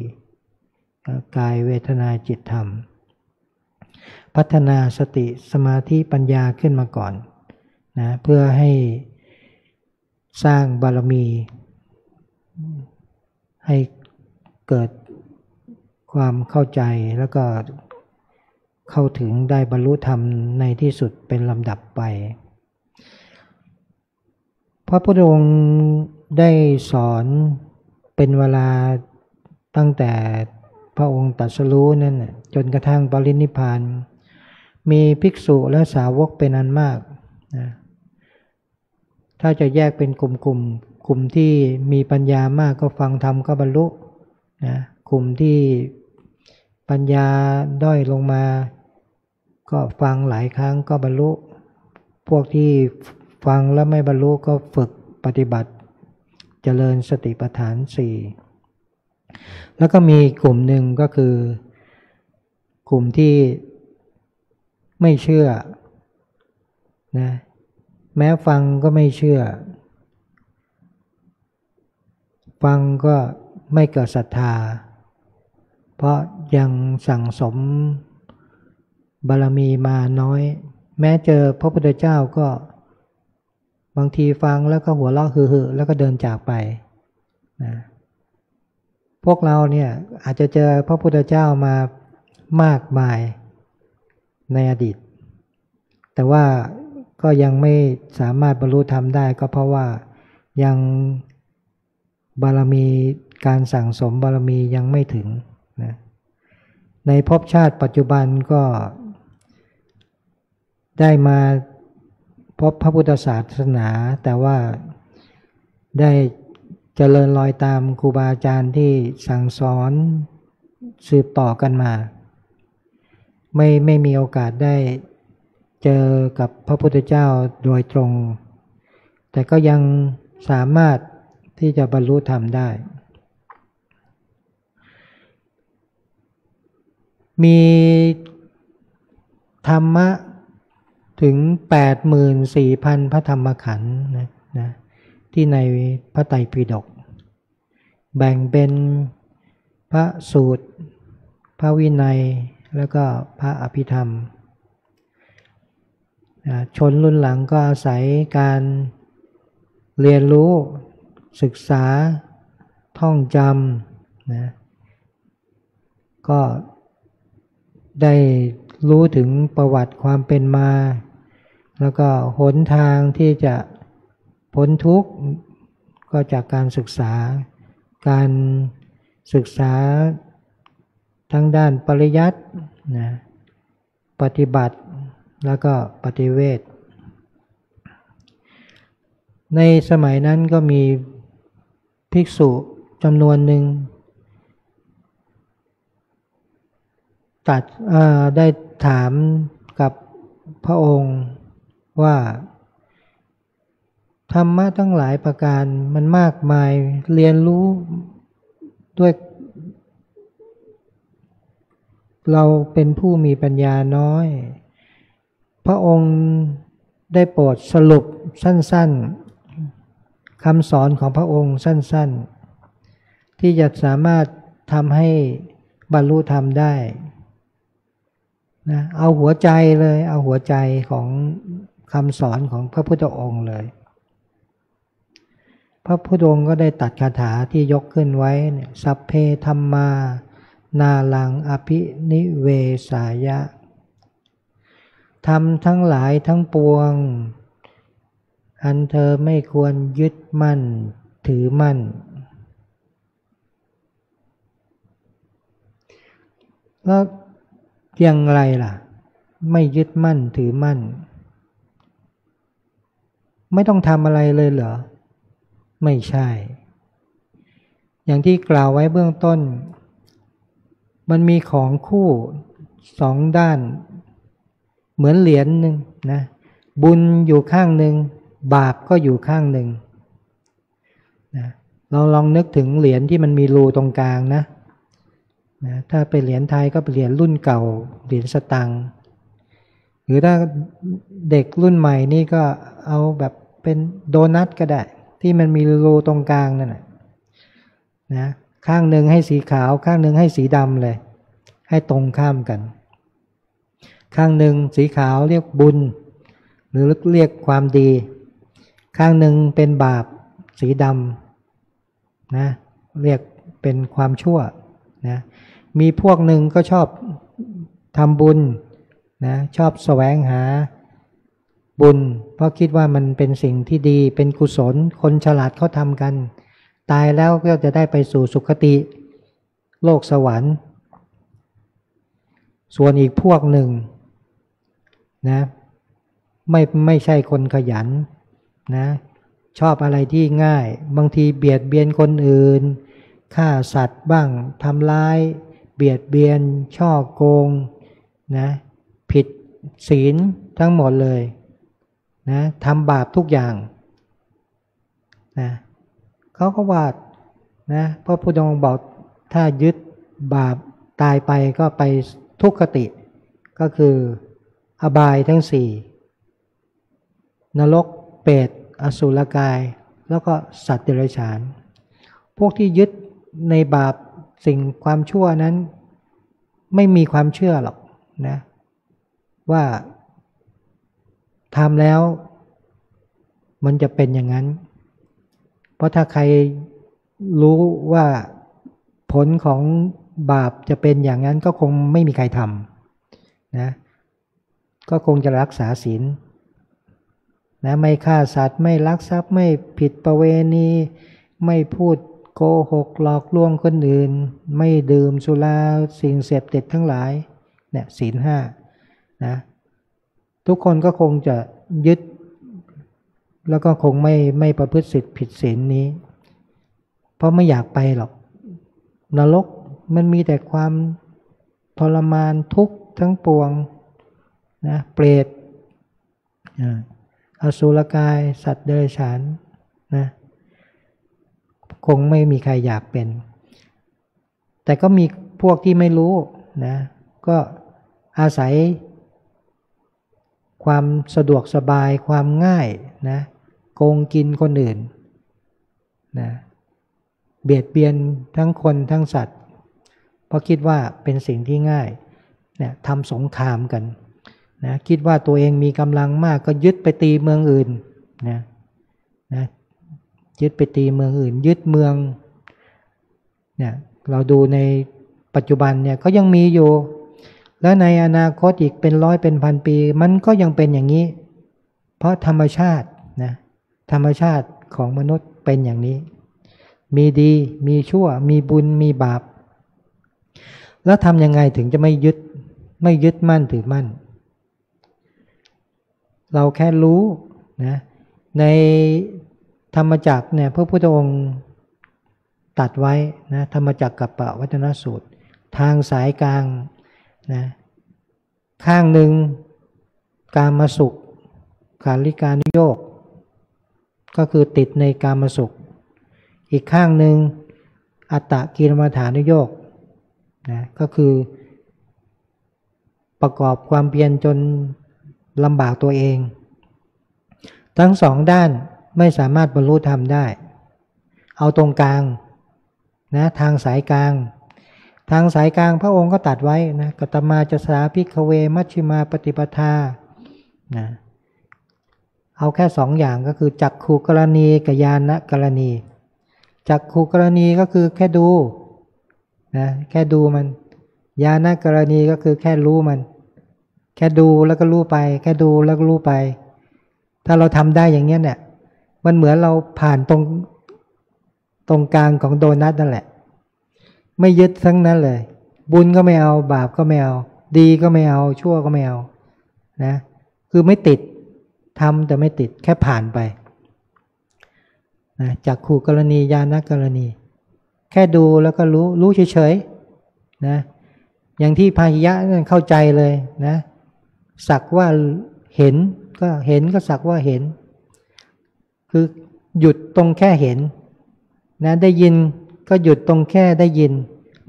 กายเวทนาจิตธรรมพัฒนาสติสมาธิปัญญาขึ้นมาก่อนนะเพื่อให้สร้างบารมีให้เกิดความเข้าใจแล้วก็เข้าถึงได้บรรลุธรรมในที่สุดเป็นลำดับไปพระพุทธองค์ได้สอนเป็นเวลาตั้งแต่พระองค์ตรัสรู้นั่นจนกระทั่งปรินิพพานมีภิกษุและสาวกเป็นอันมากนะถ้าจะแยกเป็นกลุ่มที่มีปัญญามากก็ฟังธรรมก็บรรลุนะกลุ่มที่ปัญญาด้อยลงมาก็ฟังหลายครั้งก็บรรลุพวกที่ฟังแล้วไม่บรรลุก็ฝึกปฏิบัติเจริญสติปัฏฐาน4แล้วก็มีกลุ่มหนึ่งก็คือกลุ่มที่ไม่เชื่อนะแม้ฟังก็ไม่เชื่อฟังก็ไม่เกิดศรัทธาเพราะยังสั่งสมบารมีมาน้อยแม้เจอพระพุทธเจ้าก็บางทีฟังแล้วก็หัวเราะฮือๆแล้วก็เดินจากไปนะพวกเราเนี่ยอาจจะเจอพระพุทธเจ้ามามากมายในอดีตแต่ว่าก็ยังไม่สามารถบรรลุธรรมได้ก็เพราะว่ายังบารมีการสั่งสมบารมียังไม่ถึงนะในภพชาติปัจจุบันก็ได้มาพบพระพุทธศาสนาแต่ว่าได้เจริญรอยตามครูบาอาจารย์ที่สั่งสอนสืบต่อกันมาไม่มีโอกาสได้เจอกับพระพุทธเจ้าโดยตรงแต่ก็ยังสามารถที่จะบรรลุธรรมได้มีธรรมะถึง 84,000 พระธรรมขันธ์นะที่ในพระไตรปิฎกแบ่งเป็นพระสูตรพระวินัยแล้วก็พระอภิธรรมชนรุ่นหลังก็อาศัยการเรียนรู้ศึกษาท่องจำนะก็ได้รู้ถึงประวัติความเป็นมาแล้วก็หนทางที่จะพ้นทุกข์ก็จากการศึกษาทั้งด้านปริยัตินะปฏิบัติแล้วก็ปฏิเวทในสมัยนั้นก็มีภิกษุจำนวนหนึ่งได้ถามกับพระองค์ว่าธรรมะทั้งหลายประการมันมากมายเรียนรู้ด้วยเราเป็นผู้มีปัญญาน้อยพระองค์ได้โปรดสรุปสั้นๆคำสอนของพระองค์สั้นๆที่จะสามารถทำให้บรรลุธรรมได้นะเอาหัวใจเลยเอาหัวใจของคำสอนของพระพุทธองค์เลยพระพุทธองค์ก็ได้ตัดคาถาที่ยกขึ้นไว้เนี่ยสัพเพธัมมานาลังอภินิเวสายะธรรมทั้งหลายทั้งปวง อันเธอไม่ควรยึดมั่นถือมั่นแล้วอย่างไรล่ะไม่ยึดมั่นถือมั่นไม่ต้องทำอะไรเลยเหรอไม่ใช่อย่างที่กล่าวไว้เบื้องต้นมันมีของคู่สองด้านเหมือนเหรียญหนึ่งนะบุญอยู่ข้างหนึ่งบาปก็อยู่ข้างหนึ่งนะเราลองนึกถึงเหรียญที่มันมีรูตรงกลางนะถ้าเป็นเหรียญไทยก็เป็นเหรียญรุ่นเก่าเหรียญสตังค์หรือถ้าเด็กรุ่นใหม่นี่ก็เอาแบบเป็นโดนัทก็ได้ที่มันมีรูตรงกลางนั่นนะข้างหนึ่งให้สีขาวข้างหนึ่งให้สีดำเลยให้ตรงข้ามกันข้างหนึ่งสีขาวเรียกบุญหรือเรียกความดีข้างหนึ่งเป็นบาปสีดำนะเรียกเป็นความชั่วนะมีพวกหนึ่งก็ชอบทำบุญนะชอบแสวงหาบุญเพราะคิดว่ามันเป็นสิ่งที่ดีเป็นกุศลคนฉลาดเขาทำกันตายแล้วก็จะได้ไปสู่สุคติโลกสวรรค์ส่วนอีกพวกหนึ่งนะไม่ใช่คนขยันนะชอบอะไรที่ง่ายบางทีเบียดเบียนคนอื่นฆ่าสัตว์บ้างทำร้ายเบียดเบียนช่อโกงนะผิดศีลทั้งหมดเลยนะทำบาปทุกอย่างนะเขาก็ว่านะพระพุทธองค์บอกถ้ายึดบาปตายไปก็ไปทุกขติก็คืออบายทั้งสี่นรกเปรตอสุรกายแล้วก็สัตว์เดรัจฉานพวกที่ยึดในบาปสิ่งความชั่วนั้นไม่มีความเชื่อหรอกนะว่าทำแล้วมันจะเป็นอย่างนั้นเพราะถ้าใครรู้ว่าผลของบาปจะเป็นอย่างนั้นก็คงไม่มีใครทำนะก็คงจะรักษาศีลนะไม่ฆ่าสัตว์ไม่ลักทรัพย์ไม่ผิดประเวณีไม่พูดโกหกหลอกลวงคนอื่นไม่ดื่มสุราสิ่งเสพติดทั้งหลายเนี่ยศีลห้านะทุกคนก็คงจะยึดแล้วก็คงไม่ประพฤติผิดศีลนี้เพราะไม่อยากไปหรอกนรกมันมีแต่ความทรมานทุกข์ทั้งปวงนะเปรตอสุรกายสัตว์เดรัจฉานนะคงไม่มีใครอยากเป็นแต่ก็มีพวกที่ไม่รู้นะก็อาศัยความสะดวกสบายความง่ายนะโกงกินคนอื่นนะเบียดเบียนทั้งคนทั้งสัตว์เพราะคิดว่าเป็นสิ่งที่ง่ายนะทำสงครามกันนะคิดว่าตัวเองมีกำลังมากก็ยึดไปตีเมืองอื่นนะยึดไปตีเมืองอื่นยึดเมืองเนี่ยเราดูในปัจจุบันเนี่ยก็ยังมีอยู่แล้วในอนาคตอีกเป็นร้อยเป็นพันปีมันก็ยังเป็นอย่างนี้เพราะธรรมชาตินะธรรมชาติของมนุษย์เป็นอย่างนี้มีดีมีชั่วมีบุญมีบาปแล้วทำยังไงถึงจะไม่ยึดมั่นถือมั่นเราแค่รู้นะในธรรมจักรเนี่ยพระพุทธองค์ตัดไว้นะธรรมจักรกัปปวัฏนสูตรทางสายกลางนะข้างหนึ่งกามสุขขาริกานุโยคก็คือติดในกามสุขอีกข้างหนึ่งอัตตกิลมัฏฐานุโยคนะก็คือประกอบความเพียรจนลำบากตัวเองทั้งสองด้านไม่สามารถบรรลุธรรมได้เอาตรงกลางนะทางสายกลางพระองค์ก็ตัดไว้นะกัตตมาจะสาภิกขเวมัชฌิมาปฏิปทานะเอาแค่สองอย่างก็คือจักขุกรณีกับญาณกรณีจักขุกรณีก็คือแค่ดูนะแค่ดูมันญาณกรณีก็คือแค่รู้มันแค่ดูแล้วก็รู้ไปแค่ดูแล้วก็รู้ไปถ้าเราทำได้อย่างเงี้ยเนี่ย มันเหมือนเราผ่านตรงกลางของโดนัทนั่นแหละไม่ยึดทั้งนั้นเลยบุญก็ไม่เอาบาปก็ไม่เอาดีก็ไม่เอาชั่วก็ไม่เอานะคือไม่ติดทำแต่ไม่ติดแค่ผ่านไปนะจักขุกรณีญาณกรณีแค่ดูแล้วก็รู้เฉยๆนะอย่างที่พาหิยะนั่นเข้าใจเลยนะสักว่าเห็นก็สักว่าเห็นคือหยุดตรงแค่เห็นนะได้ยินก็หยุดตรงแค่ได้ยิน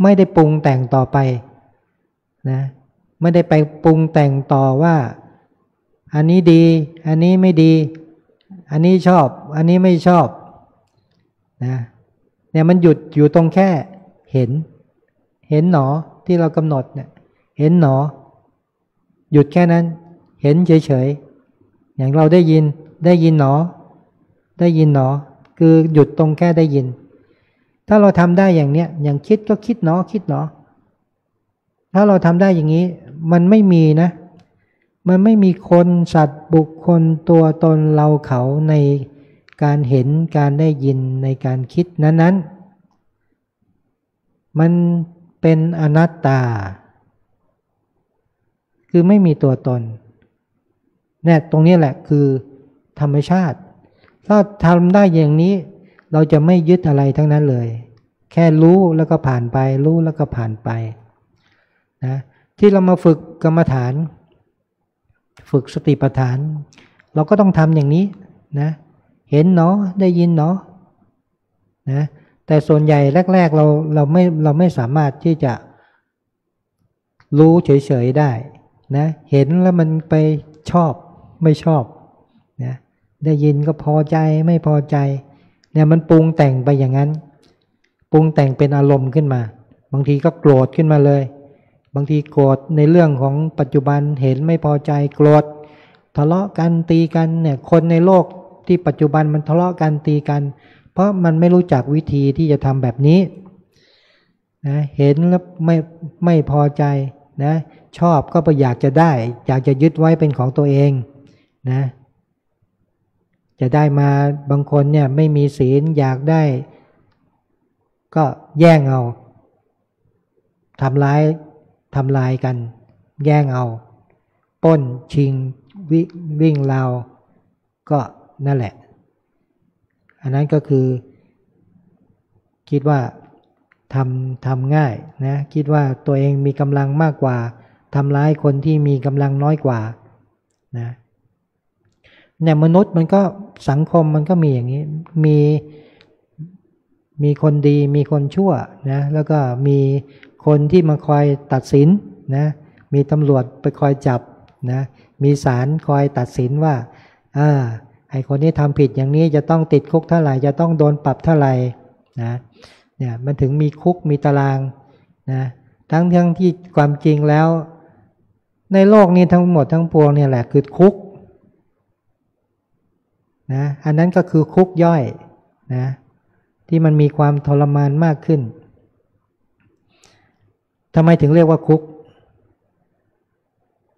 ไม่ได้ปรุงแต่งต่อไปนะไม่ได้ไปปรุงแต่งต่อว่าอันนี้ดีอันนี้ไม่ดีอันนี้ชอบอันนี้ไม่ชอบนะเนี่ยมันหยุดอยู่ตรงแค่เห็นหนอที่เรากำหนดเนี่ยเห็นหนอหยุดแค่นั้นเห็นเฉยๆอย่างเราได้ยินหนอได้ยินหนอคือหยุดตรงแค่ได้ยินถ้าเราทำได้อย่างเนี้ยอย่างคิดก็คิดหนอคิดหนอถ้าเราทำได้อย่างนี้มันไม่มีนะมันไม่มีคนสัตว์บุคคลตัวตนเราเขาในการเห็นการได้ยินในการคิดนั้นๆมันเป็นอนัตตาคือไม่มีตัวตนเนี่ยตรงนี้แหละคือธรรมชาติถ้าทำได้อย่างนี้เราจะไม่ยึดอะไรทั้งนั้นเลยแค่รู้แล้วก็ผ่านไปรู้แล้วก็ผ่านไปนะที่เรามาฝึกกรรมฐานฝึกสติปัฏฐานเราก็ต้องทำอย่างนี้นะเห็นเนาะได้ยินเนาะนะแต่ส่วนใหญ่แรกๆเราไม่สามารถที่จะรู้เฉยๆได้นะเห็นแล้วมันไปชอบไม่ชอบนะได้ยินก็พอใจไม่พอใจเนี่ยมันปรุงแต่งไปอย่างนั้นปรุงแต่งเป็นอารมณ์ขึ้นมาบางทีก็โกรธขึ้นมาเลยบางทีโกรธในเรื่องของปัจจุบันเห็นไม่พอใจโกรธทะเลาะกันตีกันเนี่ยคนในโลกที่ปัจจุบันมันทะเลาะกันตีกันเพราะมันไม่รู้จักวิธีที่จะทำแบบนี้นะเห็นแล้วไม่พอใจนะชอบก็ไปอยากจะได้อยากจะยึดไว้เป็นของตัวเองนะจะได้มาบางคนเนี่ยไม่มีศีลอยากได้ก็แย่งเอาทำลายกันแย่งเอาปล้นชิงวิ่งราวก็นั่นแหละอันนั้นก็คือคิดว่าทำง่ายนะคิดว่าตัวเองมีกำลังมากกว่าทำร้ายคนที่มีกำลังน้อยกว่านะเนี่ยมนุษย์มันก็สังคมมันก็มีอย่างนี้มีคนดีมีคนชั่วนะแล้วก็มีคนที่มาคอยตัดสินนะมีตำรวจไปคอยจับนะมีศาลคอยตัดสินว่าไอ้คนนี้ทำผิดอย่างนี้จะต้องติดคุกเท่าไหร่จะต้องโดนปรับเท่าไหร่นะเนี่ยมันถึงมีคุกมีตารางนะทั้งที่ความจริงแล้วในโลกนี้ทั้งหมดทั้งปวงเนี่ยแหละคือคุกนะอันนั้นก็คือคุกย่อยนะที่มันมีความทรมานมากขึ้นทำไมถึงเรียกว่าคุก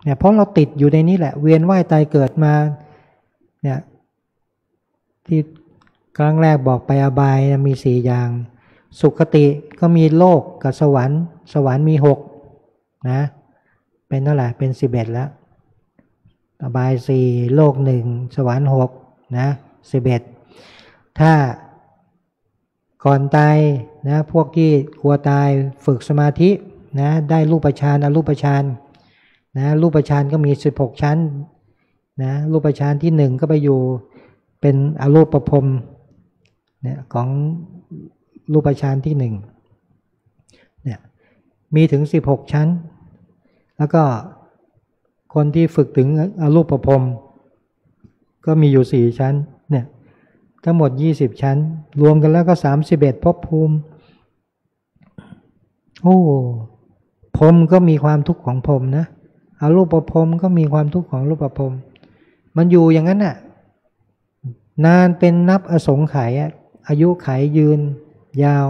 เนี่ยเพราะเราติดอยู่ในนี้แหละเวียนว่ายตายเกิดมาเนี่ยที่ครั้งแรกบอกไปอบายมี4อย่างสุขติก็มีโลกกับสวรรค์มี6นะเป็นเท่าไหร่เป็น11แล้วอบาย4โลก1สวรรค์6นะ11ถ้าก่อนตายนะพวกที่กลัวตายฝึกสมาธินะได้รูปฌานอรูปฌานนะรูปฌานก็มี16ชั้นนะรูปฌานที่1ก็ไปอยู่เป็นอรูปภพเนี่ยของรูปฌานที่1เนี่ยมีถึง16ชั้นแล้วก็คนที่ฝึกถึงอรูปภพก็มีอยู่4ชั้นเนี่ยทั้งหมด20ชั้นรวมกันแล้วก็31ภพภูมิโอ้พรหมก็มีความทุกข์ของพรหมนะอรูปภพก็มีความทุกข์ของรูปภพมันอยู่อย่างนั้นน่ะนานเป็นนับอสงไขยอายุไขยืนยาว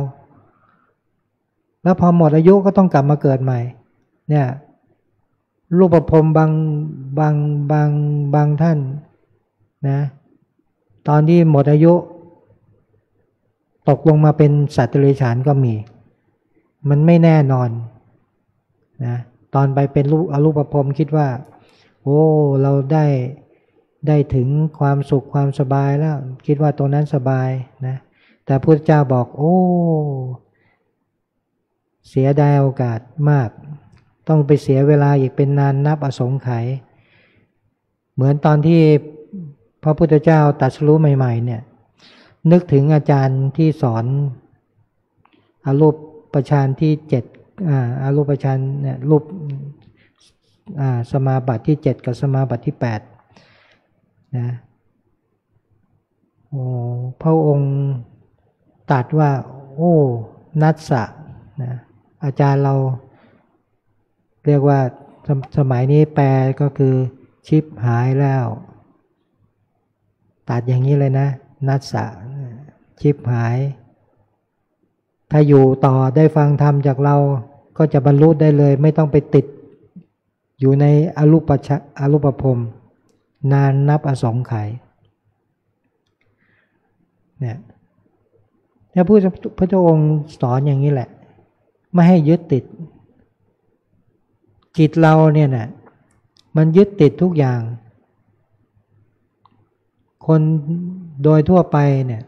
แล้วพอหมดอายุก็ต้องกลับมาเกิดใหม่เนี่ยรูปภพบางท่านนะ ตอนที่หมดอายุตกลงมาเป็นสัตว์เดรัจฉานก็มี มันไม่แน่นอนนะตอนไปเป็นอรูปพรหมคิดว่าโอ้เราได้ถึงความสุขความสบายแล้วคิดว่าตรงนั้นสบายนะแต่พุทธเจ้าบอกโอ้เสียดายโอกาสมากต้องไปเสียเวลาอีกเป็นนานนับอสงไขยเหมือนตอนที่พระพุทธเจ้าตรัสรู้ใหม่ๆเนี่ยนึกถึงอาจารย์ที่สอนอรูปฌานที่7อรูปฌานเนี่ยรูปสมาบัติที่7กับสมาบัติที่8นะโอ้พระองค์ตรัสว่าโอ้นัสสะนะอาจารย์เราเรียกว่าสมัยนี้แปลก็คือชิบหายแล้วตัดอย่างนี้เลยนะนัสสะชิบหายถ้าอยู่ต่อได้ฟังธรรมจากเราก็จะบรรลุได้เลยไม่ต้องไปติดอยู่ในอรูปพรหมนานนับอสงไขยเนี่ยพระพุทธองค์สอนอย่างนี้แหละไม่ให้ยึดติดจิตเราเนี่ยนะมันยึดติดทุกอย่างคนโดยทั่วไปเนี่ย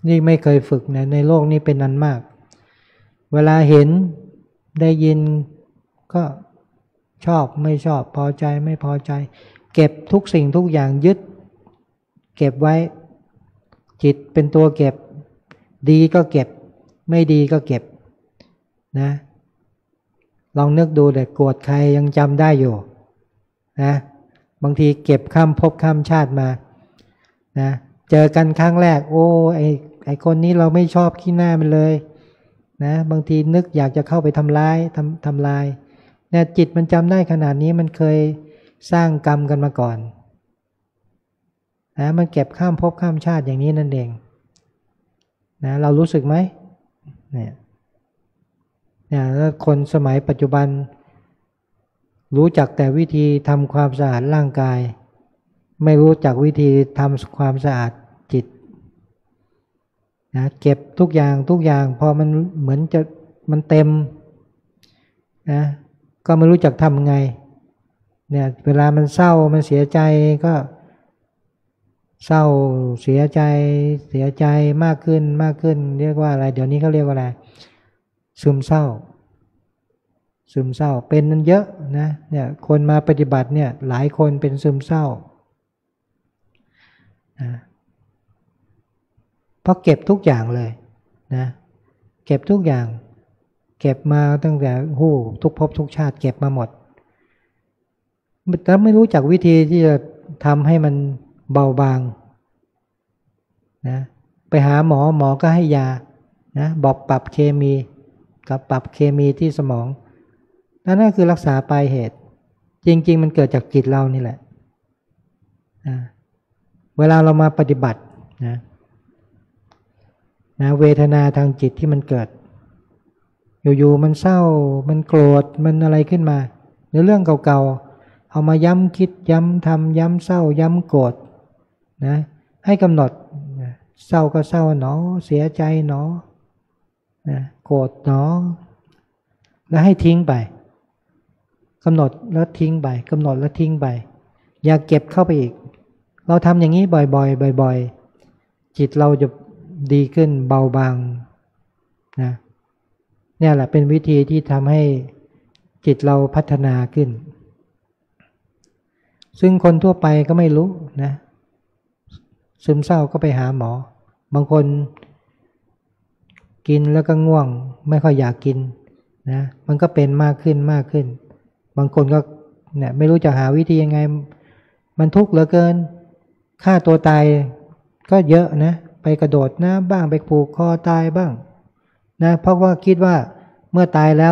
นี่ไม่เคยฝึกในโลกนี้เป็นอันมากเวลาเห็นได้ยินก็ชอบไม่ชอบพอใจไม่พอใจเก็บทุกสิ่งทุกอย่างยึดเก็บไว้จิตเป็นตัวเก็บดีก็เก็บไม่ดีก็เก็บนะลองนึกดูแต่โกรธใครยังจำได้อยู่นะบางทีเก็บข้ามภพข้ามชาติมานะเจอกันครั้งแรกโอ้ไอคนนี้เราไม่ชอบขี้หน้ามันเลยนะบางทีนึกอยากจะเข้าไปทำลายเนี่ยจิตมันจำได้ขนาดนี้มันเคยสร้างกรรมกันมาก่อนนะมันเก็บข้ามภพข้ามชาติอย่างนี้นั่นเองนะเรารู้สึกไหมเนี่ยแล้วคนสมัยปัจจุบันรู้จักแต่วิธีทำความสะอาดร่างกายไม่รู้จักวิธีทำความสะอาดจิตนะเก็บทุกอย่างพอมันเหมือนจะมันเต็มนะก็ไม่รู้จักทำไงเนี่ยเวลามันเศร้ามันเสียใจก็เศร้าเสียใจมากขึ้นเรียกว่าอะไรเดี๋ยวนี้เขาเรียกว่าอะไรซึมเศร้าเป็นมันเยอะนะเนี่ยคนมาปฏิบัติเนี่ยหลายคนเป็นซึมเศร้าเพราะเก็บทุกอย่างเลยนะเก็บทุกอย่างเก็บมาตั้งแต่ทุกภพทุกชาติเก็บมาหมดแต่ไม่รู้จักวิธีที่จะทำให้มันเบาบางนะไปหาหมอก็ให้ยานะบอกปรับเคมีกับปรับเคมีที่สมองนั่นคือรักษาปลายเหตุจริงๆมันเกิดจากจิตเรานี่แหละเวลาเรามาปฏิบัตินะเวทนาทางจิตที่มันเกิดอยู่ๆมันเศร้ามันโกรธมันอะไรขึ้นมาในเรื่องเก่าๆเอามาย้ำคิดย้ำทำย้ำเศร้าย้ำโกรธนะให้กำหนดเศร้าก็เศร้าหนอเสียใจหนอโกรธหนอแล้วให้ทิ้งไปกำหนดแล้วทิ้งไปกำหนดแล้วทิ้งไปอย่าเก็บเข้าไปอีกเราทำอย่างนี้บ่อยๆจิตเราจะดีขึ้นเบาบางนะเนี่ยแหละเป็นวิธีที่ทำให้จิตเราพัฒนาขึ้นซึ่งคนทั่วไปก็ไม่รู้นะซึมเศร้าก็ไปหาหมอบางคนกินแล้วก็ง่วงไม่ค่อยอยากกินนะมันก็เป็นมากขึ้นบางคนก็เนี่ยไม่รู้จะหาวิธียังไงมันทุกข์เหลือเกินฆ่าตัวตายก็เยอะนะไปกระโดดน้ำบ้างไปผูกคอตายบ้างนะเพราะว่าคิดว่าเมื่อตายแล้ว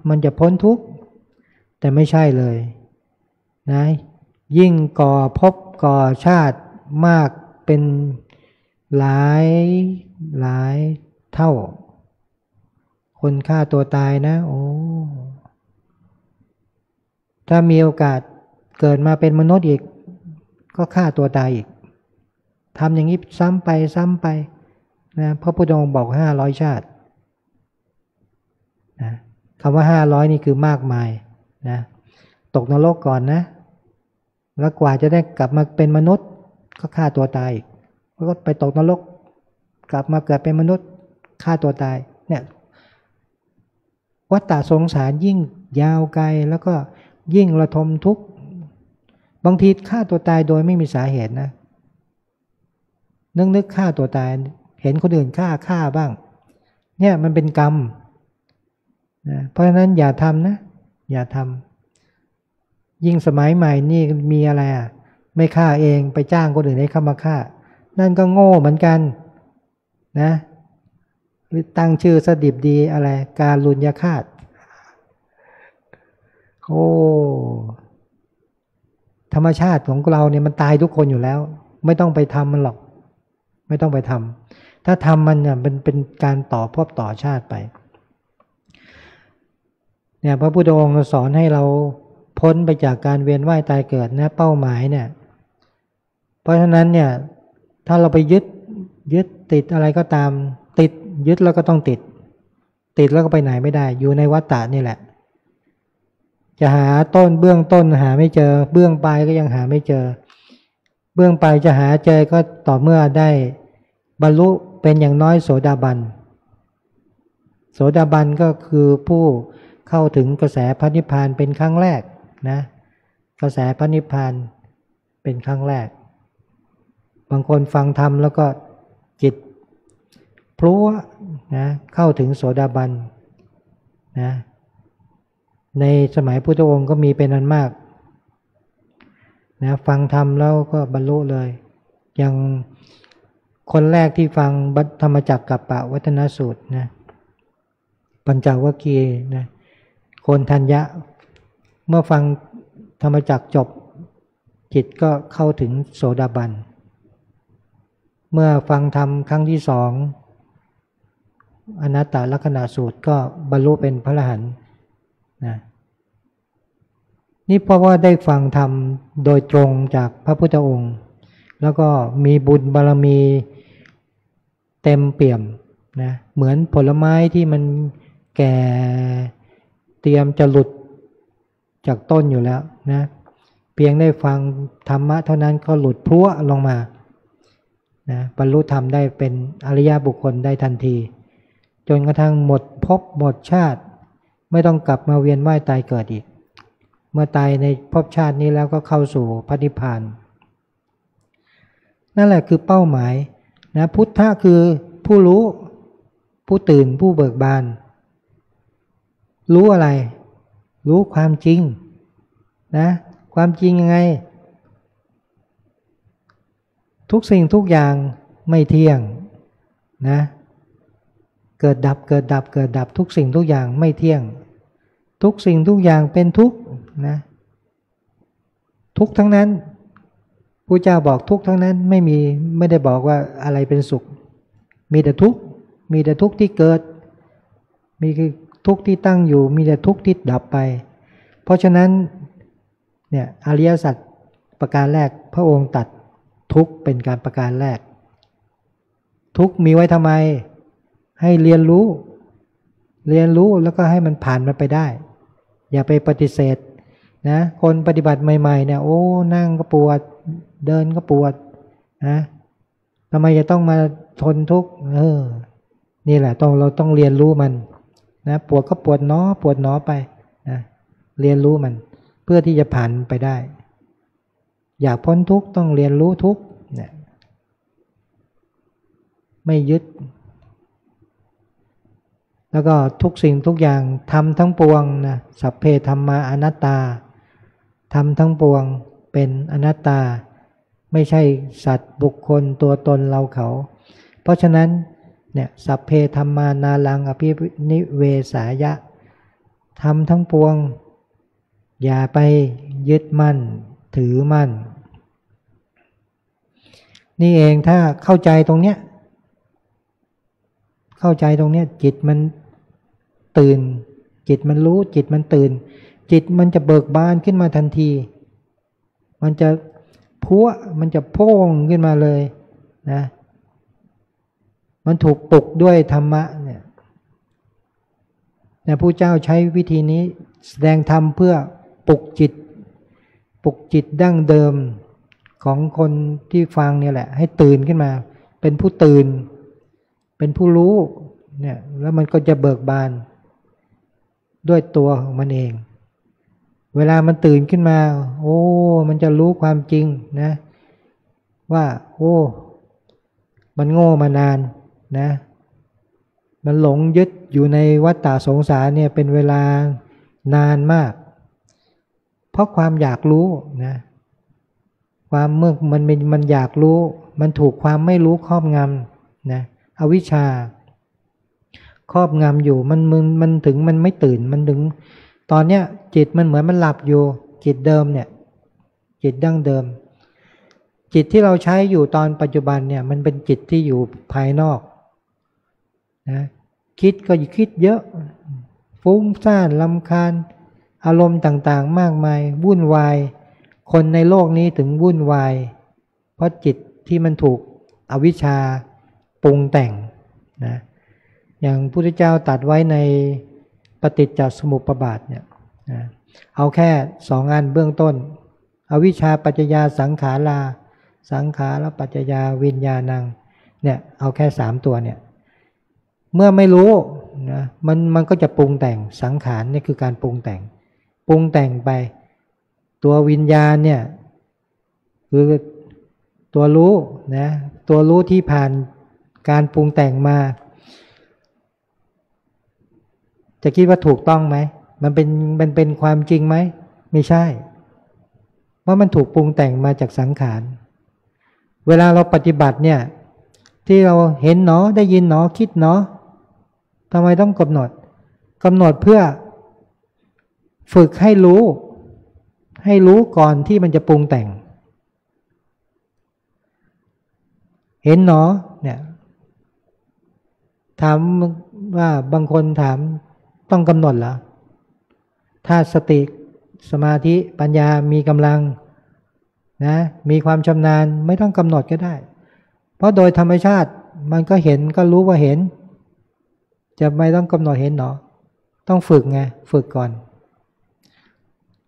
มันจะพ้นทุกข์แต่ไม่ใช่เลยนะยิ่งก่อภพก่อชาติมากเป็นหลายเท่าคนฆ่าตัวตายนะโอ้ถ้ามีโอกาสเกิดมาเป็นมนุษย์อีกก็ฆ่าตัวตายอีก ทำอย่างนี้ซ้ำไปนะพระพุทธองค์บอก500 ชาตินะคำว่า500นี่คือมากมายนะตกนรกก่อนนะแล้วกว่าจะได้กลับมาเป็นมนุษย์ก็ฆ่าตัวตายอีกแล้วก็ไปตกนรกกลับมาเกิดเป็นมนุษย์ฆ่าตัวตายเนี่ยวัฏฏะสงสารยิ่งยาวไกลแล้วก็ยิ่งระทมทุกข์บางทีฆ่าตัวตายโดยไม่มีสาเหตุนะนึกฆ่าตัวตายเห็นคนอื่นฆ่าบ้างเนี่ยมันเป็นกรรมนะเพราะฉะนั้นอย่าทำนะอย่าทำยิ่งสมัยใหม่นี่มีอะไรไม่ฆ่าเองไปจ้างคนอื่นให้เข้ามาฆ่านั่นก็โง่เหมือนกันนะหรือตั้งชื่อสดิบดีอะไรการลุญยฆาตโอ้ธรรมชาติของเราเนี่ยมันตายทุกคนอยู่แล้วไม่ต้องไปทำมันหรอกไม่ต้องไปทำถ้าทำมันเนี่ยเป็นการต่อภพต่อชาติไปเนี่ยพระพุทธองค์สอนให้เราพ้นไปจากการเวียนว่ายตายเกิดนะเป้าหมายเนี่ยเพราะฉะนั้นเนี่ยถ้าเราไปยึดติดอะไรก็ตามติดยึดแล้วก็ต้องติดแล้วก็ไปไหนไม่ได้อยู่ในวัฏฏะนี่แหละจะหาเบื้องต้นหาไม่เจอเบื้องปลายก็ยังหาไม่เจอเบื้องปลายจะหาเจอก็ต่อเมื่อได้บรรลุเป็นอย่างน้อยโสดาบันก็คือผู้เข้าถึงกระแสพระนิพพานเป็นครั้งแรกนะกระแสพระนิพพานเป็นครั้งแรกบางคนฟังธรรมแล้วก็จิตพลั่วนะเข้าถึงโสดาบันนะในสมัยพุทธองค์ก็มีเป็นอันมากนะฟังธรรมแล้วก็บรรลุเลยอย่างคนแรกที่ฟังธรรมจักรกัปปวัฒนสูตรนะปัญจวัคคีย์นะโกณฑัญญะเมื่อฟังธรรมจักรจบจิตก็เข้าถึงโสดาบันเมื่อฟังธรรมครั้งที่สองอนัตตลักษณสูตรก็บรรลุเป็นพระอรหันต์นะนี่เพราะว่าได้ฟังธรรมโดยตรงจากพระพุทธองค์แล้วก็มีบุญบารมีเต็มเปี่ยมนะเหมือนผลไม้ที่มันแก่เตรียมจะหลุดจากต้นอยู่แล้วนะเพียงได้ฟังธรรมะเท่านั้นก็หลุดพลั่วลงมานะบรรลุธรรมได้เป็นอริยบุคคลได้ทันทีจนกระทั่งหมดภพหมดชาติไม่ต้องกลับมาเวียนว่ายตายเกิดอีกเมื่อตายในภพชาตินี้แล้วก็เข้าสู่พระนิพพานนั่นแหละคือเป้าหมายนะพุทธะคือผู้รู้ผู้ตื่นผู้เบิกบานรู้อะไรรู้ความจริงนะความจริงยังไงทุกสิ่งทุกอย่างไม่เที่ยงนะเกิดดับทุกสิ่งทุกอย่างไม่เที่ยงทุกสิ่งทุกอย่างเป็นทุกข์นะทุกข์ทั้งนั้นพระเจ้าบอกทุกข์ทั้งนั้นไม่ได้บอกว่าอะไรเป็นสุขมีแต่ทุกข์ที่เกิดมีทุกข์ที่ตั้งอยู่มีแต่ทุกข์ที่ดับไปเพราะฉะนั้นเนี่ยอริยสัจประการแรกพระองค์ตัดทุกข์เป็นการประการแรกทุกข์มีไว้ทำไมให้เรียนรู้แล้วก็ให้มันผ่านมันไปได้อย่าไปปฏิเสธนะคนปฏิบัติใหม่ๆเนี่ยโอ้นั่งก็ปวดเดินก็ปวดนะทำไมจะต้องมาทนทุกข์นี่แหละเราต้องเรียนรู้มันนะปวดก็ปวดหนอไปนะเรียนรู้มันเพื่อที่จะผ่านไปได้อยากพ้นทุกข์ต้องเรียนรู้ทุกข์เนี่ยไม่ยึดแล้วก็ทุกสิ่งทุกอย่างทำทั้งปวงนะสัพเพธัมมาอนัตตาทำทั้งปวงเป็นอนัตตาไม่ใช่สัตว์บุคคลตัวตนเราเขาเพราะฉะนั้นเนี่ยสัพเพธัมมานาลังอภินิเวสายะทำทั้งปวงอย่าไปยึดมั่นถือมั่นนี่เองถ้าเข้าใจตรงเนี้ยจิตมันตื่นจิตมันรู้จิตมันตื่นจิตมันจะเบิกบานขึ้นมาทันทีมันจะพัวมันจะโพ่งขึ้นมาเลย นะมันถูกปลุกด้วยธรรมะเนี่ยพระเจ้าใช้วิธีนี้แสดงธรรมเพื่อปลุกจิตดั้งเดิมของคนที่ฟังเนี่ยแหละให้ตื่นขึ้นมาเป็นผู้ตื่นเป็นผู้รู้เนี่ยแล้วมันก็จะเบิกบานด้วยตัวของมันเองเวลามันตื่นขึ้นมาโอ้มันจะรู้ความจริงนะว่าโอ้มันโง่มานานนะมันหลงยึดอยู่ในวัฏฏะสงสารเนี่ยเป็นเวลานานมากเพราะความอยากรู้นะความเมื่อมันอยากรู้มันถูกความไม่รู้ครอบงำนะอวิชชาครอบงำอยู่มันถึงมันไม่ตื่นมันถึงตอนเนี้ยจิตมันเหมือนมันหลับอยู่จิตเดิมเนี่ยจิตดั้งเดิมจิตที่เราใช้อยู่ตอนปัจจุบันเนี่ยมันเป็นจิตที่อยู่ภายนอกนะคิดก็คิดเยอะฟุ้งซ่านรำคาญอารมณ์ต่างๆมากมายวุ่นวายคนในโลกนี้ถึงวุ่นวายเพราะจิตที่มันถูกอวิชชาปรุงแต่งนะอย่างพระพุทธเจ้าตรัสไว้ในปฏิจจสมุปบาทเนี่ยนะเอาแค่2อันเบื้องต้นอวิชชาปัจจยาสังขาราสังขารปัจจยาวิญญาณังเนี่ยเอาแค่3ตัวเนี่ยเมื่อไม่รู้นะมันก็จะปรุงแต่งสังขารนี่คือการปรุงแต่งไปตัววิญญาณเนี่ยคือตัวรู้นะตัวรู้ที่ผ่านการปรุงแต่งมาจะคิดว่าถูกต้องไหมมันเป็นความจริงไหมไม่ใช่เพราะมันถูกปรุงแต่งมาจากสังขารเวลาเราปฏิบัติเนี่ยที่เราเห็นหนอได้ยินหนอคิดหนอทำไมต้องกำหนดเพื่อฝึกให้รู้ก่อนที่มันจะปรุงแต่งเห็นหนอเนี่ยถามว่าบางคนถามต้องกำหนดเหรอถ้าสติสมาธิปัญญามีกำลังนะมีความชำนาญไม่ต้องกำหนดก็ได้เพราะโดยธรรมชาติมันก็เห็นก็รู้ว่าเห็นจะไม่ต้องกำหนดเห็นหนอต้องฝึกไงฝึกก่อน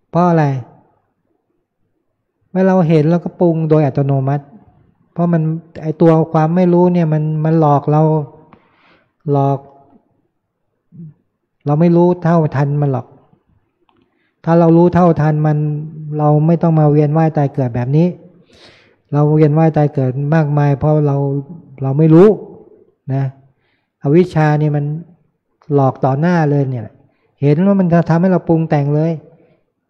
เพราะอะไรเมื่อเราเห็นเราก็ปรุงโดยอัตโนมัติเพราะมันไอตัวความไม่รู้เนี่ยมันหลอกเราไม่รู้เท่าทันมันหรอกถ้าเรารู้เท่าทันมันเราไม่ต้องมาเวียนว่ายตายเกิดแบบนี้เราเวียนว่ายตายเกิดมากมายเพราะเราไม่รู้นะอวิชชานี่มันหลอกต่อหน้าเลยเนี่ยเห็นว่ามันจะทำให้เราปรุงแต่งเลย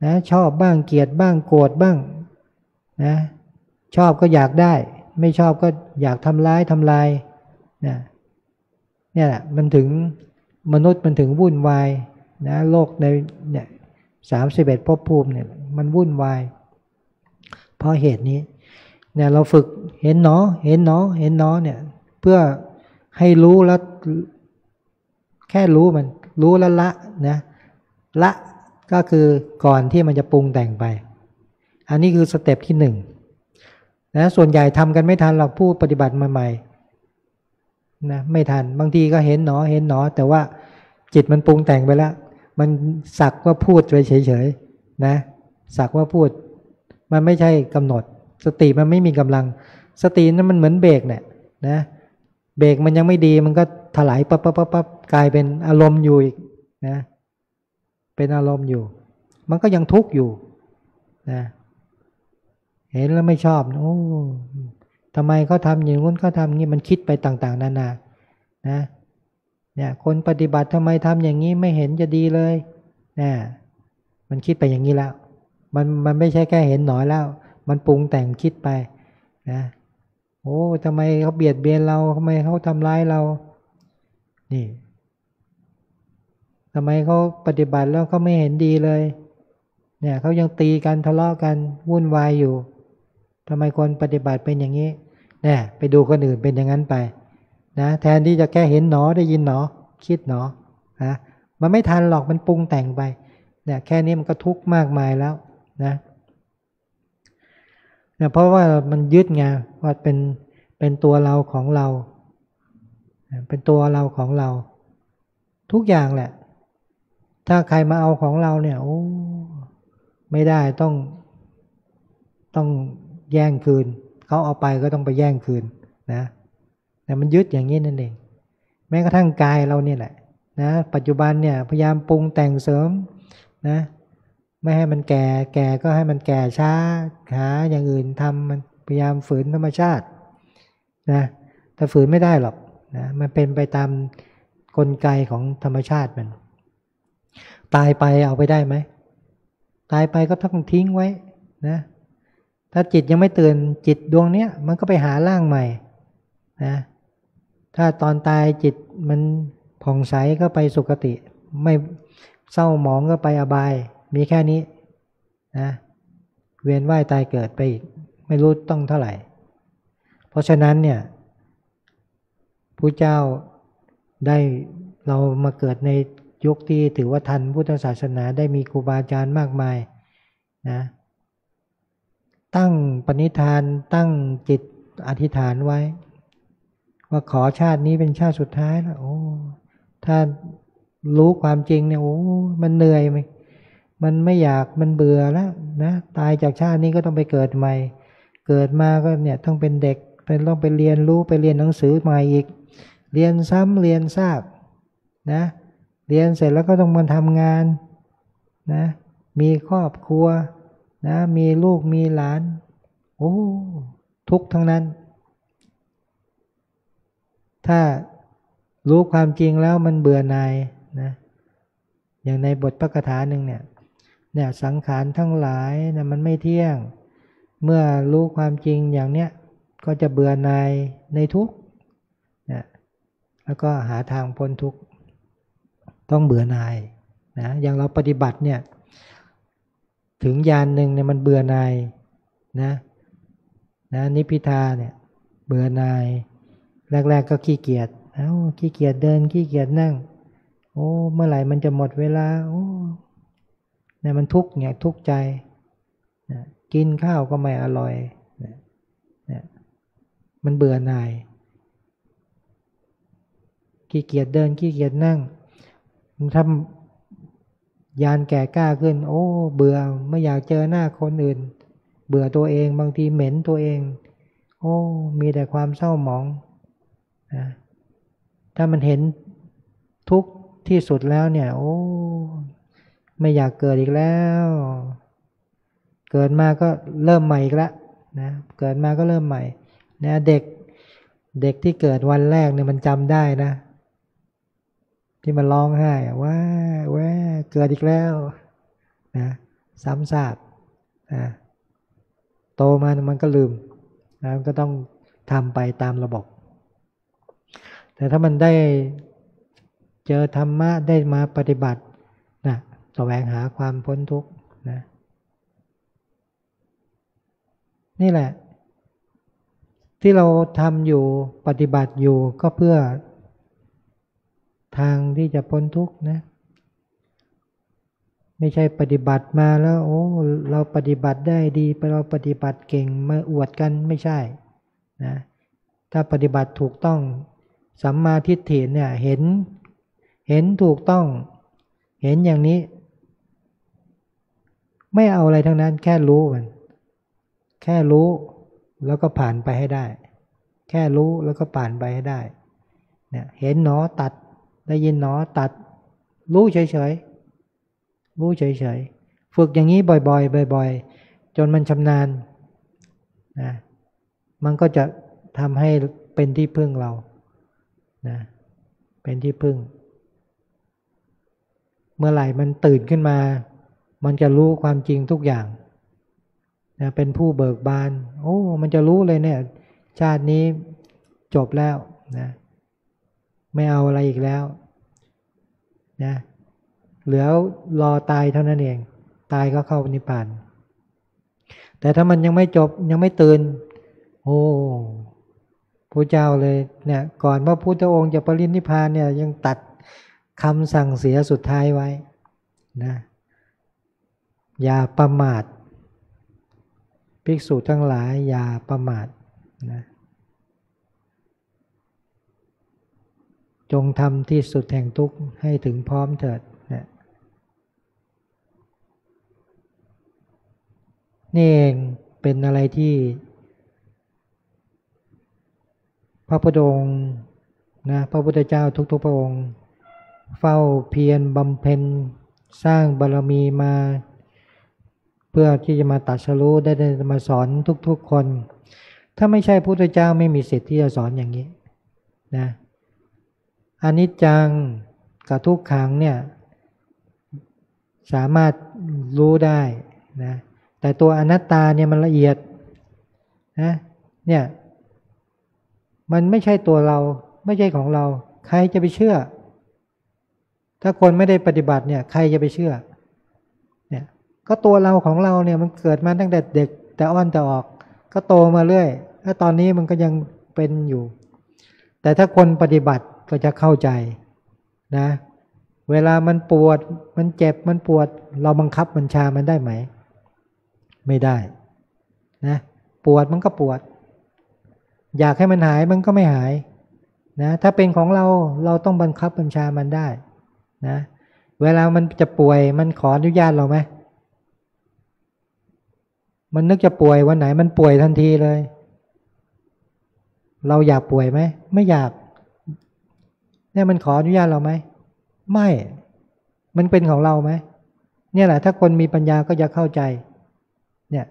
นะชอบบ้างเกลียดบ้างโกรธบ้างนะชอบก็อยากได้ไม่ชอบก็อยากทำลายเนี่ยแหละมันถึงมนุษย์มันถึงวุ่นวายนะโลกในเนี่ย31ภพภูมิเนี่ยมันวุ่นวายเพราะเหตุนี้เนี่ยเราฝึกเห็นหนอเนี่ยเพื่อให้รู้แล้วแค่รู้มันรู้แล้วละนะละก็คือก่อนที่มันจะปรุงแต่งไปอันนี้คือสเต็ปที่1นะส่วนใหญ่ทำกันไม่ทันเราผู้ปฏิบัติใหม่ๆนะไม่ทันบางทีก็เห็นหนอแต่ว่าจิตมันปรุงแต่งไปแล้วมันสักว่าพูดไปเฉยๆนะสักว่าพูดมันไม่ใช่กำหนดสติมันไม่มีกำลังสตินั้นมันเหมือนเบรกเนี่ยนะเบรกมันยังไม่ดีมันก็ถลายปั๊บกลายเป็นอารมณ์อยู่อีกนะเป็นอารมณ์อยู่มันก็ยังทุกข์อยู่นะเห็นแล้วไม่ชอบโอ้ทำไมเขาทำอย่างนู้นเขาทำอย่างนี้มันคิดไปต่างๆนานานะเนี่ยคนปฏิบัติทำไมทำอย่างนี้ไม่เห็นจะดีเลยนะมันคิดไปอย่างนี้แล้วมันไม่ใช่แค่เห็นหนอแล้วมันปรุงแต่งคิดไปนะโอ้ทำไมเขาเบียดเบียนเราทำไมเขาทำร้ายเรานี่ทำไมเขาปฏิบัติแล้วเขาไม่เห็นดีเลยเนี่ยเขายังตีกันทะเลาะกันวุ่นวายอยู่ทำไมคนปฏิบัติเป็นอย่างนี้เนี่ยไปดูคนอื่นเป็นอย่างนั้นไปนะแทนที่จะแค่เห็นหนอได้ยินหนอคิดหนอนะมันไม่ทันหรอกมันปรุงแต่งไปเนี่ยแค่นี้มันก็ทุกข์มากมายแล้วนะเพราะว่ามันยึดไงว่า เป็นตัวเราของเราเป็นตัวเราของเราทุกอย่างแหละถ้าใครมาเอาของเราเนี่ยโอ้ไม่ได้ต้องแย่งคืนเขาเอาไปก็ต้องไปแย่งคืนนะแต่มันยึดอย่างนี้นั่นเองแม้กระทั่งกายเราเนี่ยแหละนะปัจจุบันเนี่ยพยายามปรุงแต่งเสริมนะไม่ให้มันแก่ก็ให้มันแก่ช้าหาอย่างอื่นทำมันพยายามฝืนธรรมชาตินะแต่ฝืนไม่ได้หรอกนะมันเป็นไปตามกลไกของธรรมชาติมันตายไปเอาไปได้ไหมตายไปก็ต้องทิ้งไว้นะถ้าจิตยังไม่ตื่นจิตดวงเนี้ยมันก็ไปหาร่างใหม่นะถ้าตอนตายจิตมันผ่องใสก็ไปสุคติไม่เศร้าหมองก็ไปอบายมีแค่นี้นะเวียนว่ายตายเกิดไปอีกไม่รู้ต้องเท่าไหร่เพราะฉะนั้นเนี่ยพระเจ้าได้เรามาเกิดในยุคที่ถือว่าทันพุทธศาสนาได้มีครูบาอาจารย์มากมายนะตั้งปณิธานตั้งจิตอธิษฐานไว้ว่าขอชาตินี้เป็นชาติสุดท้ายแล้วโอ้ถ้ารู้ความจริงเนี่ยโอ้มันเหนื่อยมันไม่อยากมันเบื่อแล้วนะตายจากชาตินี้ก็ต้องไปเกิดใหม่เกิดมาก็เนี่ยต้องเป็นเด็กต้องไปเรียนรู้ไปเรียนหนังสือใหม่อีกเรียนซ้ำเรียนซากนะเรียนเสร็จแล้วก็ต้องมาทำงานนะมีครอบครัวนะมีลูกมีหลานโอ้ทุกข์ทั้งนั้นถ้ารู้ความจริงแล้วมันเบื่อหน่ายนะอย่างในบทพระคาถาหนึ่งเนี่ยสังขารทั้งหลายนะมันไม่เที่ยงเมื่อรู้ความจริงอย่างเนี้ยก็จะเบื่อหน่ายในทุกข์นะแล้วก็หาทางพ้นทุกข์ต้องเบื่อหน่ายนะอย่างเราปฏิบัติเนี่ยถึงญาณหนึ่งเนี่ยมันเบื่อหน่ายนะนิพพิทาเนี่ยเบื่อหน่ายแรกๆก็ขี้เกียจขี้เกียจเดินขี้เกียจนั่งโอ้เมื่อไหร่มันจะหมดเวลาโอ้เนี่ยมันทุกข์เนี่ยทุกข์ใจนะกินข้าวก็ไม่อร่อยนะมันเบื่อหน่ายขี้เกียจเดินขี้เกียจนั่งทำยานแก่กล้าขึ้นโอ้เบื่อไม่อยากเจอหน้าคนอื่นเบื่อตัวเองบางทีเหม็นตัวเองโอ้มีแต่ความเศร้าหมองนะถ้ามันเห็นทุกข์ที่สุดแล้วเนี่ยโอ้ไม่อยากเกิดอีกแล้วเกิดมาก็เริ่มใหม่อีกแล้วนะเกิดมาก็เริ่มใหม่นะเด็กที่เกิดวันแรกเนี่ยมันจำได้นะที่มันร้องไห้ว่าเกิดอีกแล้วนะซ้ำซากนะโตมามันก็ลืมนะก็ต้องทำไปตามระบบแต่ถ้ามันได้เจอธรรมะได้มาปฏิบัตินะแสวงหาความพ้นทุกข์นะนี่แหละที่เราทำอยู่ปฏิบัติอยู่ก็เพื่อทางที่จะพ้นทุกข์นะไม่ใช่ปฏิบัติมาแล้วโอ้เราปฏิบัติได้ดีเราปฏิบัติเก่งมาอวดกันไม่ใช่นะถ้าปฏิบัติถูกต้องสัมมาทิฏฐิเนี่ยเห็นถูกต้องเห็นอย่างนี้ไม่เอาอะไรทั้งนั้นแค่รู้มันแค่รู้แล้วก็ผ่านไปให้ได้แค่รู้แล้วก็ผ่านไปให้ได้เนี่ยเห็นหนอตัดได้ยินหนอตัดรู้เฉยๆรู้เฉยๆฝึกอย่างนี้บ่อยๆจนมันชำนาญนะมันก็จะทำให้เป็นที่พึ่งเรานะเป็นที่พึ่งเมื่อไหร่มันตื่นขึ้นมามันจะรู้ความจริงทุกอย่างนะเป็นผู้เบิกบานโอ้มันจะรู้เลยเนี่ยชาตินี้จบแล้วนะไม่เอาอะไรอีกแล้วนะเหลือรอตายเท่านั้นเองตายก็เข้านิพพานแต่ถ้ามันยังไม่จบยังไม่ตื่นโอ้พระเจ้าเลยเนี่ยก่อนพระพุทธองค์จะปรินิพพานเนี่ยยังตัดคำสั่งเสียสุดท้ายไว้นะอย่าประมาทภิกษุทั้งหลายอย่าประมาทนะ จงทำที่สุดแห่งทุกข์ให้ถึงพร้อมเถิดนะนี่เองเป็นอะไรที่พระพุทธองค์นะพระพุทธเจ้าทุกๆพระองค์เฝ้าเพียรบำเพ็ญสร้างบารมีมาเพื่อที่จะมาตรัสรู้ได้มาสอนทุกๆคนถ้าไม่ใช่พระพุทธเจ้าไม่มีสิทธิ์ที่จะสอนอย่างนี้นะอนิจจังกับทุกขังเนี่ยสามารถรู้ได้นะแต่ตัวอนัตตาเนี่ยมันละเอียดนะเนี่ยมันไม่ใช่ตัวเราไม่ใช่ของเราใครจะไปเชื่อถ้าคนไม่ได้ปฏิบัติเนี่ยใครจะไปเชื่อเนี่ยก็ตัวเราของเราเนี่ยมันเกิดมาตั้งแต่เด็กแต่อ้อนแต่ออกก็โตมาเรื่อยแล้วตอนนี้มันก็ยังเป็นอยู่แต่ถ้าคนปฏิบัติก็จะเข้าใจนะเวลามันปวดมันเจ็บมันปวดเราบังคับบัญชามันได้ไหมไม่ได้นะปวดมันก็ปวดอยากให้มันหายมันก็ไม่หายนะถ้าเป็นของเราเราต้องบังคับบัญชามันได้นะเวลามันจะป่วยมันขออนุญาตเราไหมมันนึกจะป่วยวันไหนมันป่วยทันทีเลยเราอยากป่วยไหมไม่อยากเนี่ยมันขออนุญาตเราไหมไม่มันเป็นของเราไหมเนี่ยแหละถ้าคนมีปัญญาก็จะเข้าใจเนี่ย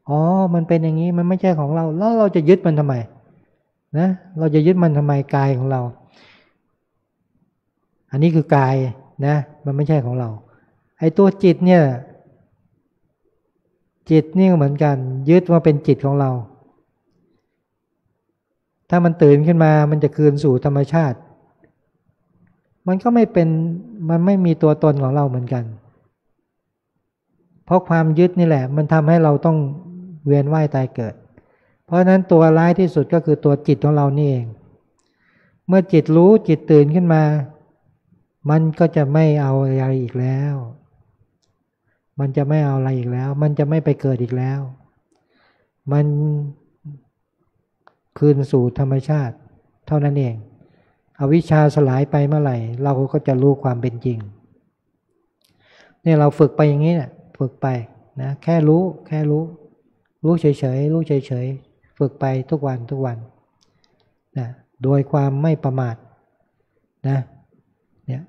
อ๋อมันเป็นอย่างนี้มันไม่ใช่ของเราแล้วเราจะยึดมันทำไมนะเราจะยึดมันทำไมกายของเราอันนี้คือกายนะมันไม่ใช่ของเราไอ้ตัวจิตเนี่ยจิตนี่ก็เหมือนกันยึดว่าเป็นจิตของเราถ้ามันตื่นขึ้นมามันจะคืนสู่ธรรมชาติมันก็ไม่เป็นมันไม่มีตัวตนของเราเหมือนกันเพราะความยึดนี่แหละมันทำให้เราต้องเวียนว่ายตายเกิดเพราะฉะนั้นตัวร้ายที่สุดก็คือตัวจิตของเรานี่เองเมื่อจิตรู้จิตตื่นขึ้นมามันก็จะไม่เอาอะไรอีกแล้วมันจะไม่เอาอะไรอีกแล้วมันจะไม่ไปเกิดอีกแล้วมันคืนสู่ธรรมชาติเท่านั้นเองอวิชชาสลายไปเมื่อไหร่เราก็จะรู้ความเป็นจริงเนี่ยเราฝึกไปอย่างนี้เนี่ยฝึกไปนะแค่รู้รู้เฉยๆรู้เฉยๆฝึกไปทุกวันนะโดยความไม่ประมาทนะเนี่ย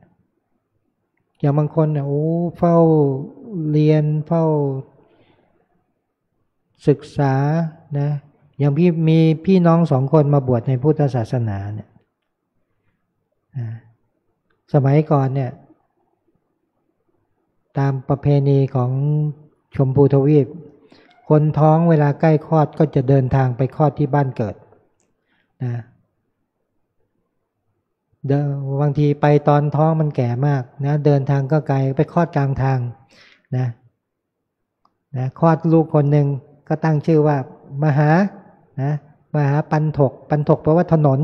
อย่างบางคนเนี่ยโอ้เฝ้าเรียนเฝ้าศึกษานะอย่างมีพี่น้อง2 คนมาบวชในพุทธศาสนาเนี่ยสมัยก่อนเนี่ยตามประเพณีของชมพูทวีปคนท้องเวลาใกล้คลอดก็จะเดินทางไปคลอดที่บ้านเกิดนะบางทีไปตอนท้องมันแก่มากนะเดินทางก็ไกลไปคลอดกลางทางนะคลอดลูกคนหนึ่งก็ตั้งชื่อว่ามหาปันถกแปลว่าถนน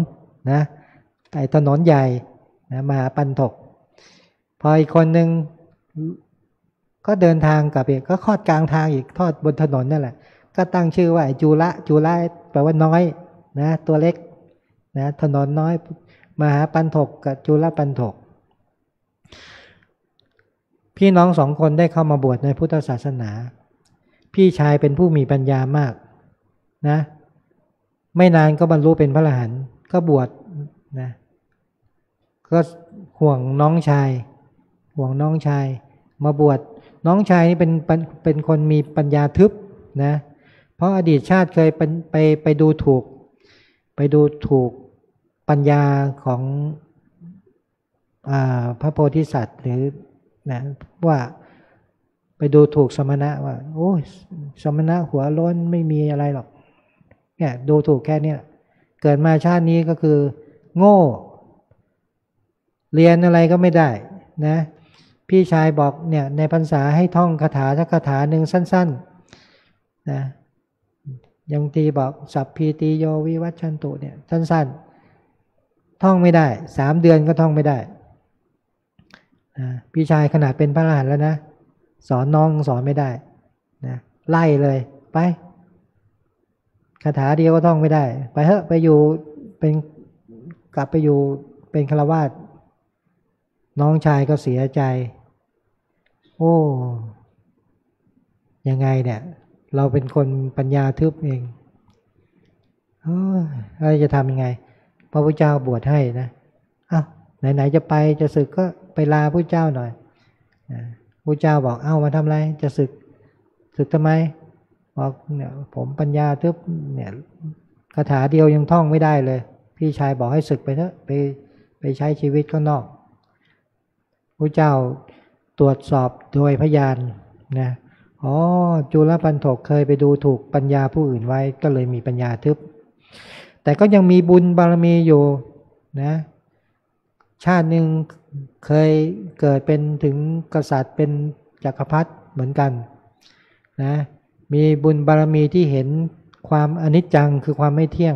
นะไอ้ถนนใหญ่นะมหาปันถกพออีกคนหนึ่งก็เดินทางกลับอีกก็คลอดกลางทางอีกทอดบนถนนนั่นแหละก็ตั้งชื่อว่าจุละแปลว่าน้อยนะตัวเล็กนะถนนน้อยมหาปันถกกับจุลปันถกพี่น้อง2 คนได้เข้ามาบวชในพุทธศาสนาพี่ชายเป็นผู้มีปัญญามากนะไม่นานก็บรรลุเป็นพระอรหันต์ก็บวชนะก็ห่วงน้องชายมาบวชน้องชายนี่เป็นคนมีปัญญาทึบนะเพราะอดีตชาติเคยไปดูถูกปัญญาของพระโพธิสัตว์หรือนะว่าไปดูถูกสมณะว่าโอ้ยสมณะหัวโล้นไม่มีอะไรหรอกเนี่ยดูถูกแค่นี้เกิดมาชาตินี้ก็คือโง่เรียนอะไรก็ไม่ได้นะพี่ชายบอกเนี่ยในพรรษาให้ท่องคาถาสักคาถาหนึ่งสั้นๆนะยังทีบอกสัพพีติโยวิวัชชันตุเนี่ยสั้นๆท่องไม่ได้3 เดือนก็ท่องไม่ได้พี่ชายขนาดเป็นพระอรหันต์แล้วนะสอนน้องสอนไม่ได้นะไล่เลยไปคาถาเดียวก็ท่องไม่ได้ไปเถอะไปอยู่เป็นกลับไปอยู่ไป เป็นฆราวาสน้องชายก็เสียใจโอ้ยังไงเนี่ยเราเป็นคนปัญญาทึบเองเราจะทำยังไงพระพุทธเจ้าบวชให้นะไหนๆจะไปจะศึกก็ไปลาพระเจ้าหน่อยพระเจ้าบอกมาทำอะไรจะศึกทำไมบอกเนี่ยผมปัญญาทึบเนี่ยคาถาเดียวยังท่องไม่ได้เลยพี่ชายบอกให้ศึกไปเถอะไปใช้ชีวิตข้างนอกพระเจ้าตรวจสอบโดยพยานนะจุลปันถกเคยไปดูถูกปัญญาผู้อื่นไว้ก็เลยมีปัญญาทึบแต่ก็ยังมีบุญบารมีอยู่นะชาติหนึ่งเคยเกิดเป็นถึงกษัตริย์เป็นจักรพรรดิเหมือนกันนะมีบุญบารมีที่เห็นความอนิจจังคือความไม่เที่ยง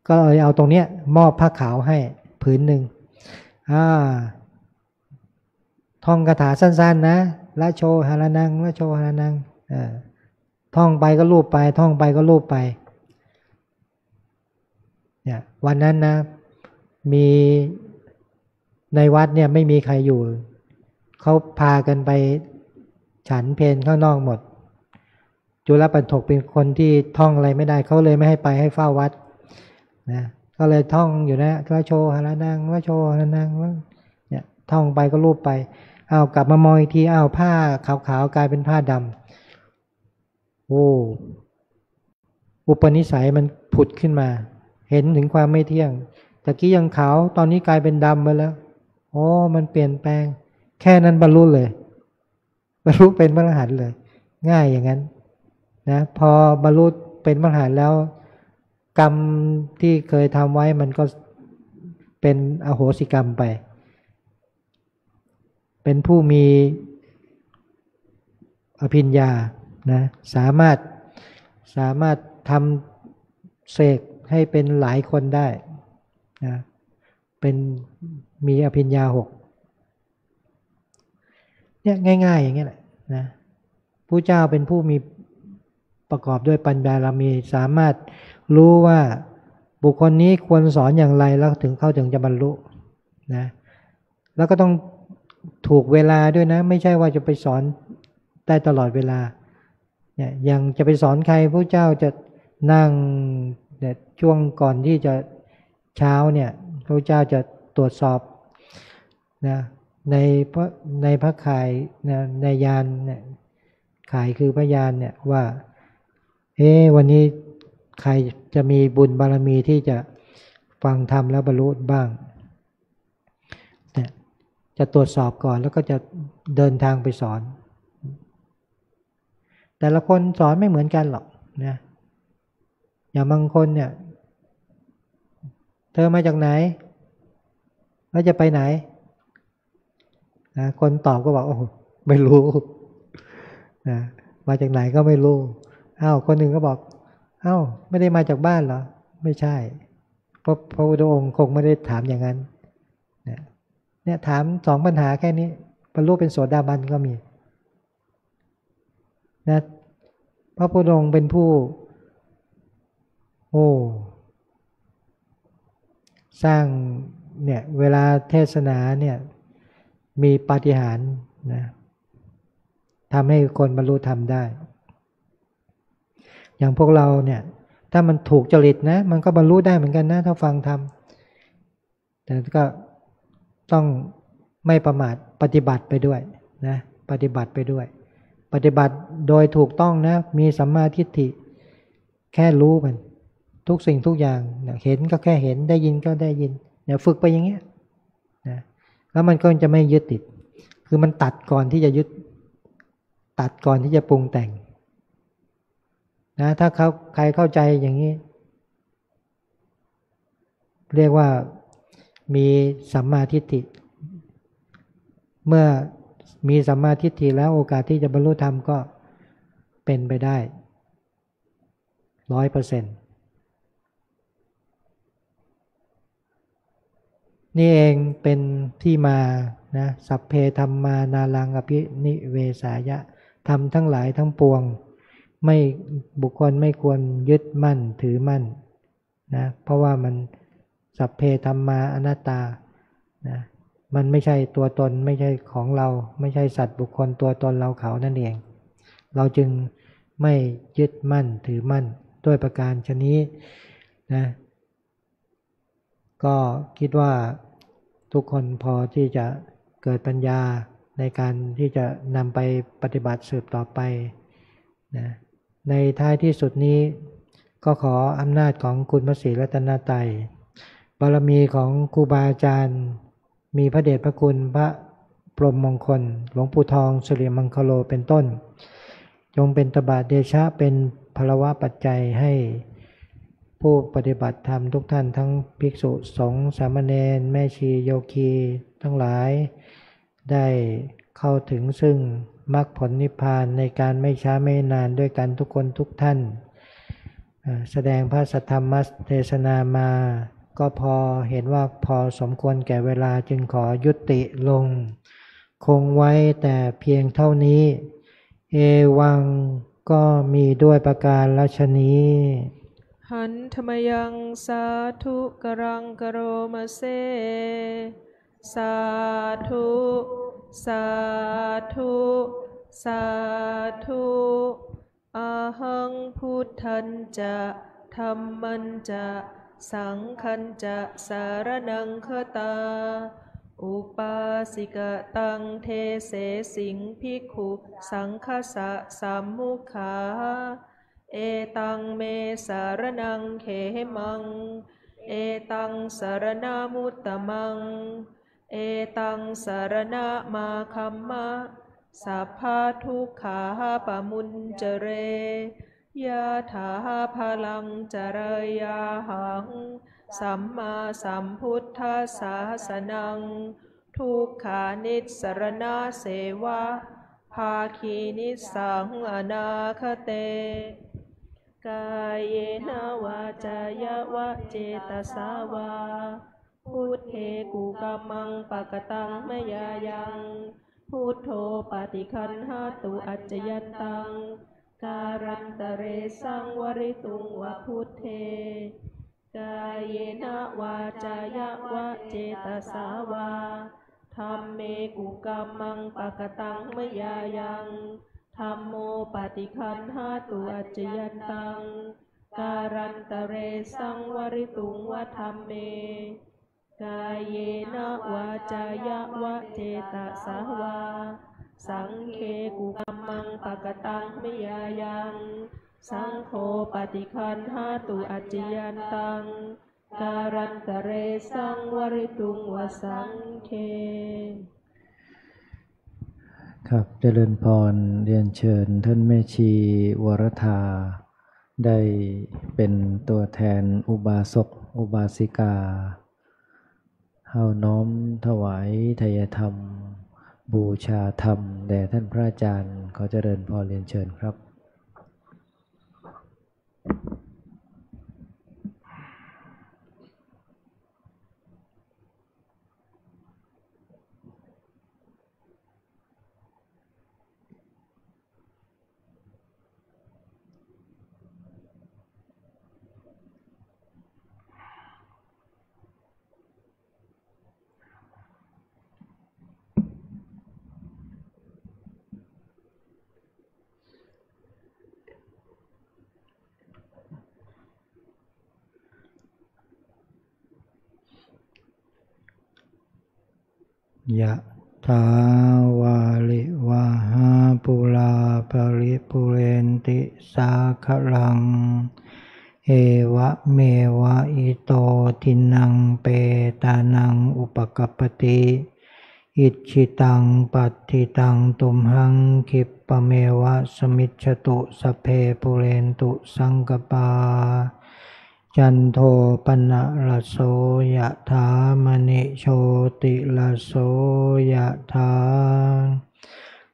ก็เลยเอาตรงเนี้ยมอบผ้าขาวให้ผืนหนึ่งท่องคาถาสั้นๆนะละโชหารนังละโชหารนังท่องไปก็ลูบไปท่องไปก็ลูบไปเนี่ยวันนั้นนะมีในวัดเนี่ยไม่มีใครอยู่เขาพากันไปฉันเพลข้างนอกหมดจุลปันถกเป็นคนที่ท่องอะไรไม่ได้เขาเลยไม่ให้ไปให้เฝ้าวัดนะก็เลยท่องอยู่นะละโชหารนังละโชหารนังเนี่ยท่องไปก็ลูบไปกลับมามองอีกทีผ้าขาวๆกลายเป็นผ้าดำอุปนิสัยมันผุดขึ้นมาเห็นถึงความไม่เที่ยงตะกี้ยังขาวตอนนี้กลายเป็นดำไปแล้วมันเปลี่ยนแปลงแค่นั้นบรรลุเลยบรรลุเป็นพระอรหันต์เลยง่ายอย่างนั้นนะพอบรรลุเป็นพระอรหันต์แล้วกรรมที่เคยทำไว้มันก็เป็นอโหสิกรรมไปเป็นผู้มีอภิญญานะสามารถทำเสกให้เป็นหลายคนได้นะเป็นมีอภิญญา6เนี่ยง่ายๆอย่างเงี้ยแหละนะผู้เจ้าเป็นผู้มีประกอบด้วยปัญญาบารมีสามารถรู้ว่าบุคคลนี้ควรสอนอย่างไรแล้วถึงเข้าถึงจะบรรลุนะแล้วก็ต้องถูกเวลาด้วยนะไม่ใช่ว่าจะไปสอนได้ตลอดเวลาเนี่ยยังจะไปสอนใครพระเจ้าจะนั่งเนี่ยช่วงก่อนที่จะเช้าเนี่ยพระเจ้าจะตรวจสอบนะในพระข่ายนะในยานเนี่ยข่ายคือพระยานเนี่ยว่าวันนี้ใครจะมีบุญบารมีที่จะฟังธรรมแล้วบรรลุบ้างเนี่ยจะตรวจสอบก่อนแล้วก็จะเดินทางไปสอนแต่ละคนสอนไม่เหมือนกันหรอกนะอย่างบางคนเนี่ยเธอมาจากไหนแล้วจะไปไหนนะคนตอบก็บอกไม่รู้นะมาจากไหนก็ไม่รู้คนหนึ่งก็บอกไม่ได้มาจากบ้านเหรอไม่ใช่เพราะพระพุทธองค์คงไม่ได้ถามอย่างนั้นเนี่ยถาม2ปัญหาแค่นี้บรรลุเป็นโสดาบันก็มีนะพระพุทธองค์เป็นผู้สร้างเนี่ยเวลาเทศนาเนี่ยมีปาฏิหาริย์นะทำให้คนบรรลุธรรมได้อย่างพวกเราเนี่ยถ้ามันถูกจริตนะมันก็บรรลุได้เหมือนกันนะถ้าฟังธรรมแต่ก็ต้องไม่ประมาทปฏิบัติไปด้วยนะปฏิบัติไปด้วยปฏิบัติโดยถูกต้องนะมีสัมมาทิฏฐิแค่รู้มันทุกสิ่งทุกอย่างเห็นก็แค่เห็นได้ยินก็ได้ยินเนี่ยฝึกไปอย่างเงี้ยนะแล้วมันก็จะไม่ยึดติดคือมันตัดก่อนที่จะยึดตัดก่อนที่จะปรุงแต่งนะถ้าใครเข้าใจอย่างนี้เรียกว่ามีสัมมาทิฏฐิเมื่อมีสัมมาทิฏฐิแล้วโอกาสที่จะบรรลุธรรมก็เป็นไปได้ 100%นี่เองเป็นที่มานะสัพเพธัมมานารังอภินิเวสายะธรรมทั้งหลายทั้งปวงไม่บุคคลไม่ควรยึดมั่นถือมั่น นะเพราะว่ามันสัพเพธัมมาอนัตตานะมันไม่ใช่ตัวตนไม่ใช่ของเราไม่ใช่สัตว์บุคคลตัวตนเราเขานั่นเองเราจึงไม่ยึดมั่นถือมั่นด้วยประการชนี้นะก็คิดว่าทุกคนพอที่จะเกิดปัญญาในการที่จะนำไปปฏิบัติสืบต่อไปนะในท้ายที่สุดนี้ก็ขออำนาจของคุณพระศรีรัตนตรัยบารมีของครูบาอาจารย์มีพระเดชพระคุณพระพรหมมงคลหลวงปู่ทองสิริมังคโลเป็นต้นจงเป็นตบะเดชะเป็นพลวะปัจจัยให้ผู้ปฏิบัติธรรมทุกท่านทั้งภิกษุสงฆ์สามเณรแม่ชีโยคีทั้งหลายได้เข้าถึงซึ่งมรรคผลนิพพานในการไม่ช้าไม่นานด้วยกันทุกคนทุกท่านแสดงพระสัทธรรมเทศนามาก็พอเห็นว่าพอสมควรแก่เวลาจึงขอยุติลงคงไว้แต่เพียงเท่านี้เอวังก็มีด้วยประการราชนี้หันธมยังสาธุกรังกโรมาเซสาธุสาธุสาธุอาหังพุทธันจะธัมมัญจะสังฆัญจะสารนังคตาอุปาสิกตังเทเสสิงภิกขุสังฆสะสัมมุขาเอตังเมสารนังเขมังเอตังสารนามุตตมังเอตังสารนามาคัมมะสัพพะทุกขาปะมุญเจเรยะถาพลังจรยาหังสัมมาสัมพุทธัสสะนังทุกขานิสรณะเสวะภาคีนิสังอนาคเตกายเยนะวาจายะวะเจตสาวาพุทเทกุกัมมังปะกตังมยายังพุทโธปฏิคันหาตุอัจจยันตังการันตเรสังวริตุงวะพุทเทกายเยนะวาจายะวะเจตสาวาธัมเมกุกัมมังปะกตังมยายังธัมโมปฏิคันหาตุอัจจยันตังการันตเรสังวริตุงวะธัมเมกายเยนะวาจายะวะเจตสาวาสังเคกุกัมมังปะกตังมยายังสังโฆปฏิคันหาตุอัจจยันตังการันตเรสังวริตุงวสังเคครับเจริญพรเรียนเชิญท่านแม่ชีวรธาได้เป็นตัวแทนอุบาสกอุบาสิกาเฮาน้อมถวายไทยธรรมบูชาธรรมแด่ท่านพระอาจารย์ขอเจริญพรเรียนเชิญครับ ยะถาวาลิวาหาปุราปริปุเรนติสาคลังเอวะเมวะอิโตทินังเปตานังอุปกัปปติอิชิตังปัตติตังตุมหังคิปปะเมวะสมิจฉตุสัพเพปุเรนตุสังกปาจันโทปนะระโสยะถามณิโชติระโสยะถา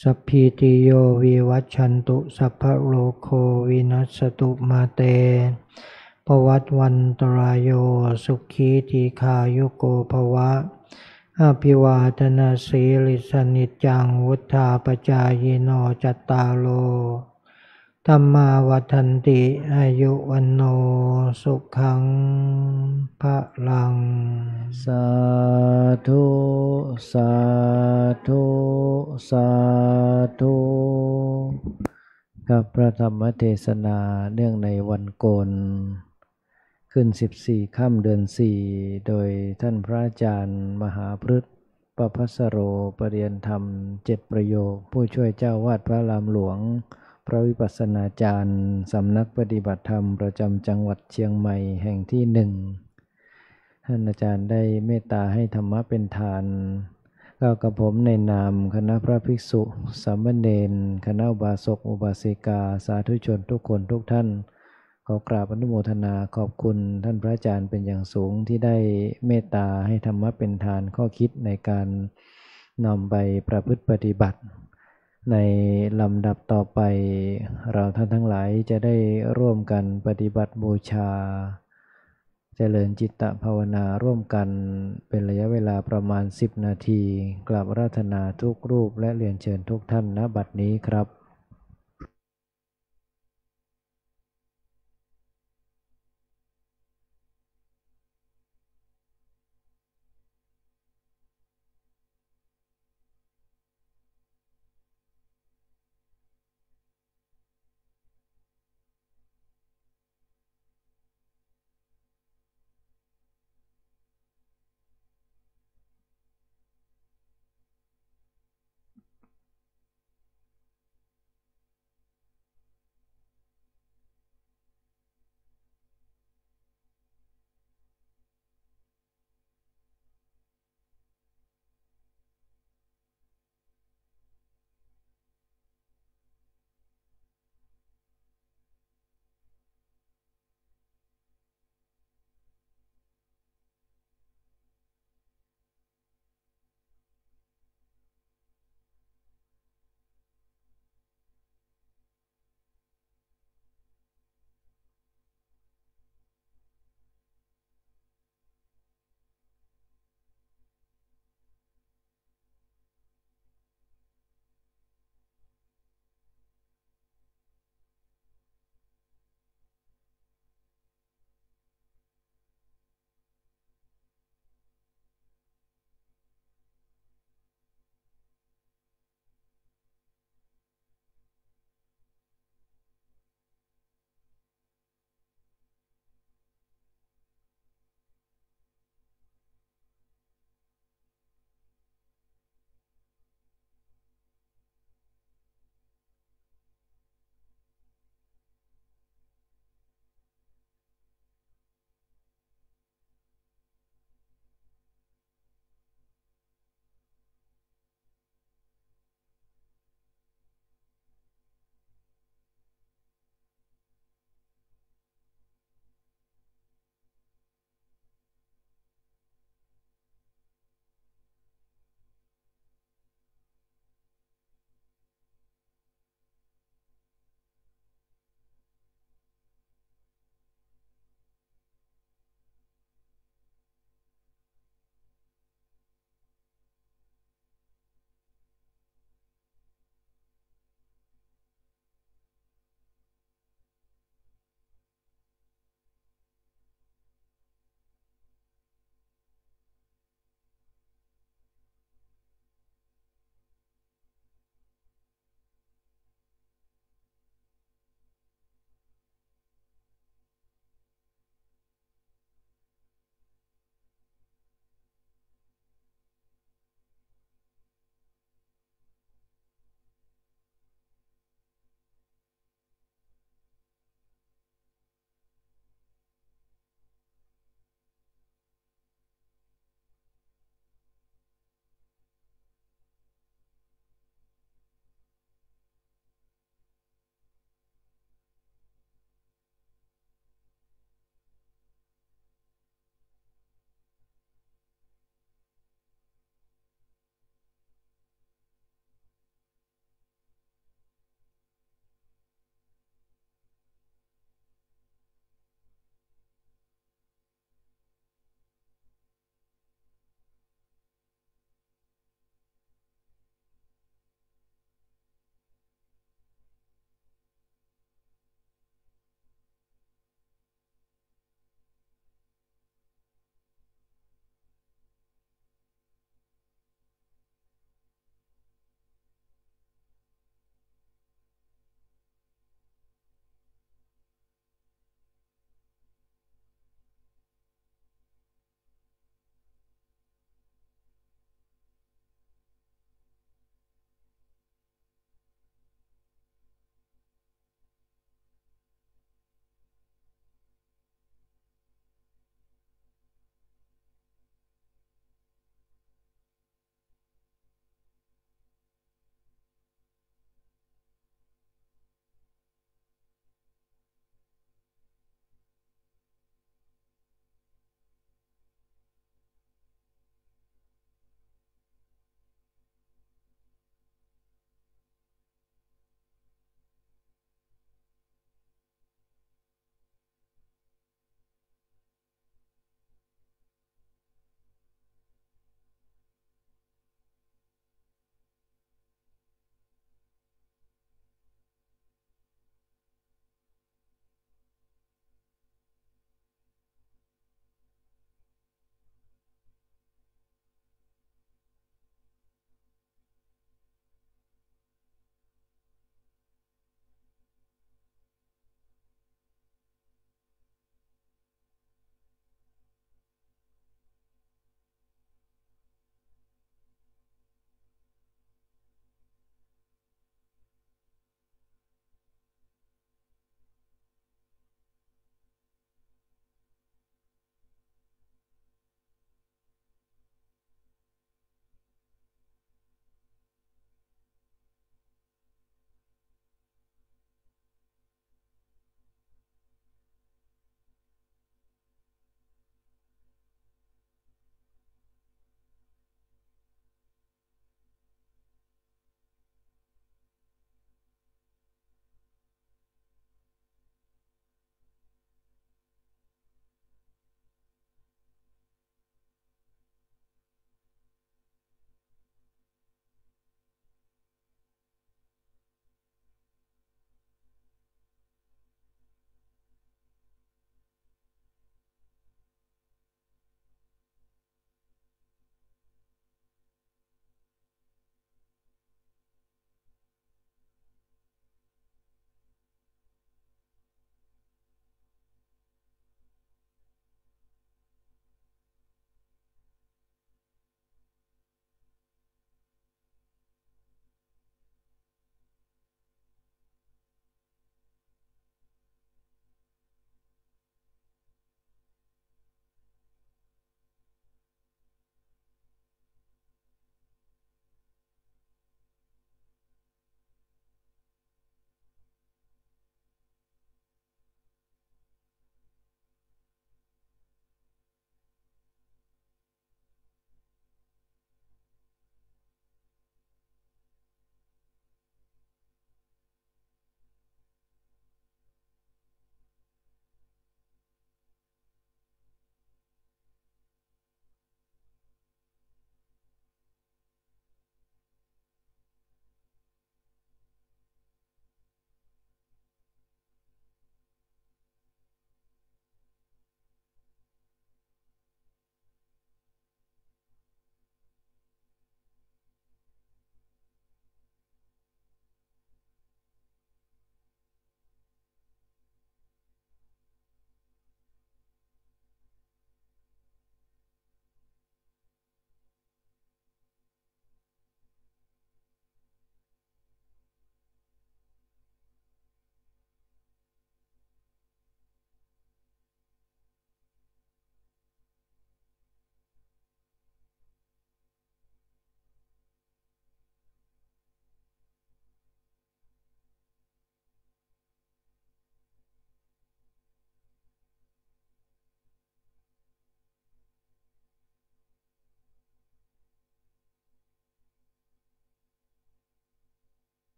สัพพิติโยวิวัชชันตุสัพพะโลกโควินัสตุมาเตภวัตวันตรายโยสุขีทีขายุโกภวะอภิวาทนาสีลิสนิจจังวุธาปจายโนจัตตาโล ธรรมาวัฏันติอายุวันโนสุขังภะลังสาธุสาธุสาธุกับพระธรรมเทศนาเนื่องในวันโกนขึ้น14ค่ำเดือน4โดยท่านพระอาจารย์มหาพฤกษ์ประภัสโรปรริยนธรรม7ประโยคผู้ช่วยเจ้าวาดพระรามหลวงพระวิปัสสนาจารย์สำนักปฏิบัติธรรมประจำจังหวัดเชียงใหม่แห่งที่1ท่านอาจารย์ได้เมตตาให้ธรรมะเป็นทานก็กระผมในนามคณะพระภิกษุสามเณรคณะอุบาสกอุบาสิกาสาธุชนทุกคนทุกท่านขอกราบอนุโมทนาขอบคุณท่านพระอาจารย์เป็นอย่างสูงที่ได้เมตตาให้ธรรมะเป็นทานข้อคิดในการนำไปประพฤติปฏิบัติในลำดับต่อไปเราท่านทั้งหลายจะได้ร่วมกันปฏิบัติบูชาเจริญจิตตภาวนาร่วมกันเป็นระยะเวลาประมาณ10นาทีกราบอาราธนาทุกรูปและเรียนเชิญทุกท่านณบัดนี้ครับ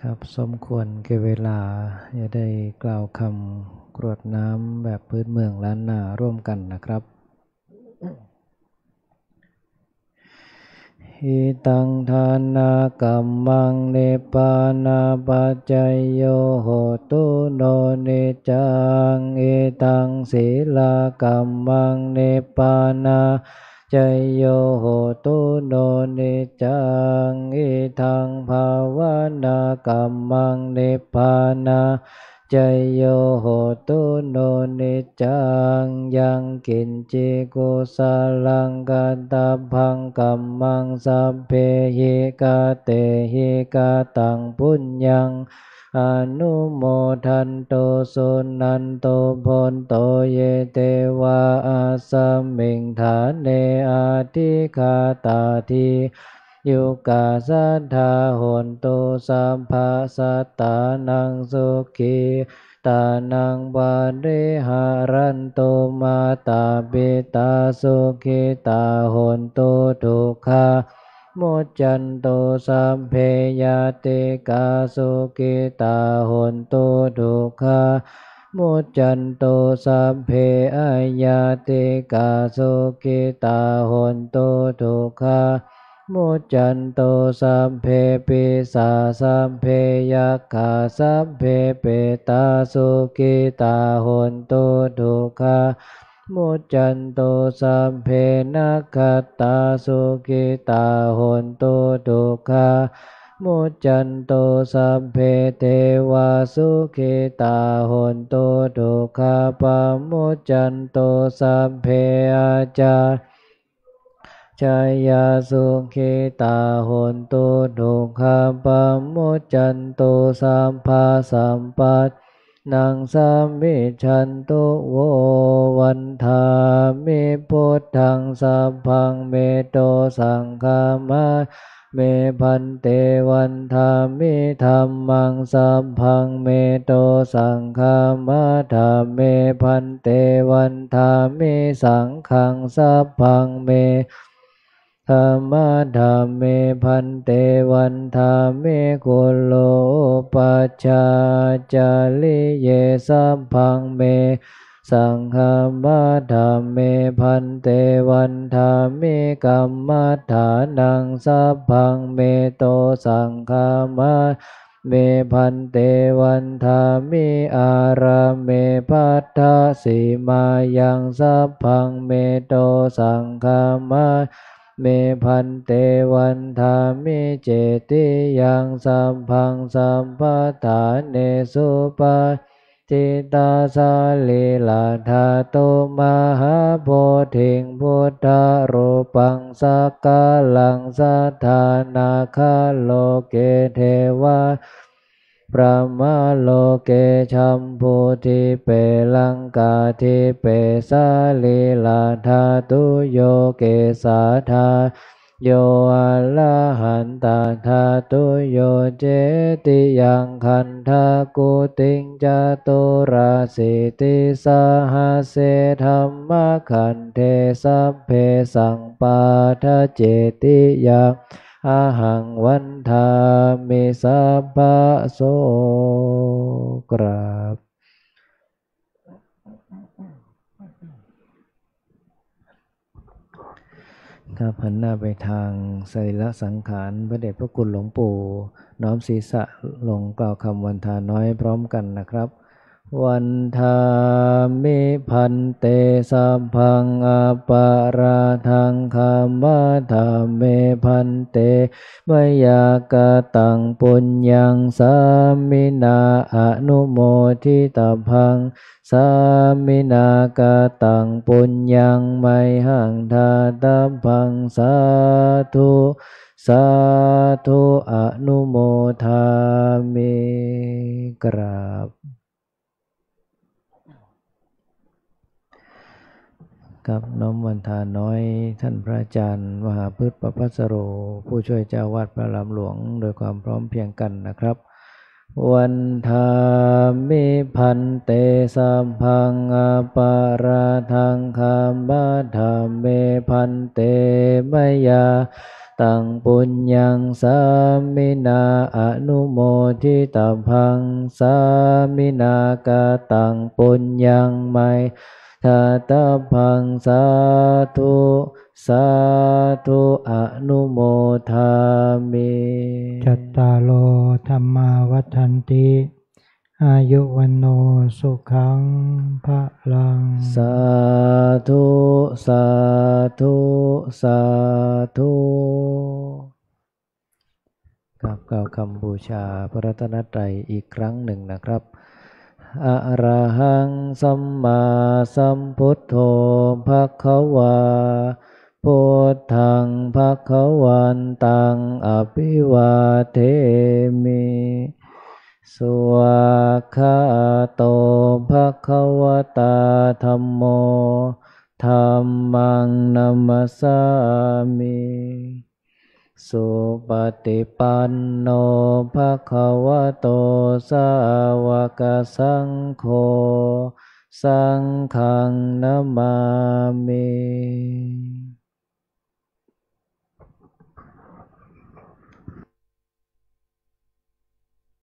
ครับสมควรแก่เวลาจะได้กล่าวคำกรวดน้ำแบบพื้นเมืองล้านนาร่วมกันนะครับหิตังทานากัมมังเนปานาปัจจยโยโหตุโนเนจังหิตังศีลากัมมังเนปานาจยโยโหตุโนเนจังอิทังภาวนากัมมังเนปานาจยโยโหตุโนเนจังยังกินจิกุสาลังกัตตพังกัมมังสัพเพหิกาเตหิกาตังปุญญังอนุโมทันโตสุนันโตพนโตเยเตวะอาสัมมิงฐานเนอาทิคาตาทียุกาสัทธาโหนตุสัมภาสัตตานังสุขีตานังบาริหารันตุมาตาปิตาสุขิตาโหนตุทุกขามุจจันตุสัมเพยติกาสุขิตาโหนตุทุกขามุจจันตุสัมเพอายาติกาสุขิตาโหนตุทุกขามุจจันตุสัมเพปิสาสัมเพยัคขาสัมเพเปตาสุขิตาโหนตุทุกขามุจจันตุสัมเพนัคขตาสุขิตาโหนตุทุกขามุจจันตุสัมเพเทวาสุขิตาโหนตุทุกขาปะมุจจันตุสัมเพอาจาชายาสุขิตาโหนตุทุกขาปะมุจจันตุสัมภาสัมปัตนังสามิชันตุโววันธามิพุทธังสัพพังเมโตสังฆามาเมพันเตวันธามิธัมมังสัพพังเมโตสังฆามาธาเมพันเตวันธามิสังฆังสัพพังเมธรรมะธรรมเมพันเตวันธรรมเมกุโลปัจจาจาริเยสัพพังเมสังฆามาธรรมเมพันเตวันธรรมเมกัมมัฏฐานังสัพพังเมโตสังฆามาเมพันเตวันธรรมเมอาราเมพัทธสีมายังสัพพังเมโตสังฆามาเมพันเตวันธามิเจติยังสัมพังสัมปทานเนสุปาจิตาสาลีลาธาโตมหาโพธิงพุทธรูปังสักกาลังสัทธานาคาโลเกเทวาพระมาโลเกชัมพูทิเปลังกาทิเปสาลีลาธาตุโยเกสาธาโยอะระหันตธาตุโยเจติยังคันธากุติงจตุราสิติสหเสธัมมะขันเทสัพเพสังปาทะเจติยังอาหังวันธามิสัพพะโสกราบครับหันหน้าไปทางสรีระสังขารพระเดชพระคุณหลวงปู่น้อมศีรษะลงกล่าวคำวันทาน้อยพร้อมกันนะครับวันทามิพันเตสัพพังอปาราทังคามาธาเมพันเตมยากตังปุญญังสามินาอนุโมทิตาพังสามินากตังปุญญังไมหังทาตาพังสาธุสาธุอนุโมทามิกราบกับน้อมวันทาน้อยท่านพระอาจารย์มหาพฤกษ์ประภัสโรผู้ช่วยเจ้าวาดพระลำหลวงโดยความพร้อมเพรียงกันนะครับวันทามิพันเตสัมพังอปาราทังคามาธาเมพันเตมยา ตังปุญญังสามินาอนุโมทิตาพังสามินากตังปุญญังไมทาตาพังสาธุสาธุอนุโมทามิจัตตารโอธรรมาวัฏันติอายุวันโนสุขังภะลังสาธุสาธุสาธุกล่าวคำบูชาพระรัตนตรัยอีกครั้งหนึ่งนะครับอะระหังสัมมาสัมพุทโธภควาพุทธังภควันตังอภิวาเทมิสุขะโตภควตาธัมโมธัมมังนัมมัสสามิสุปฏิปันโนภควโตสาวกสังโฆสังฆังนามามิ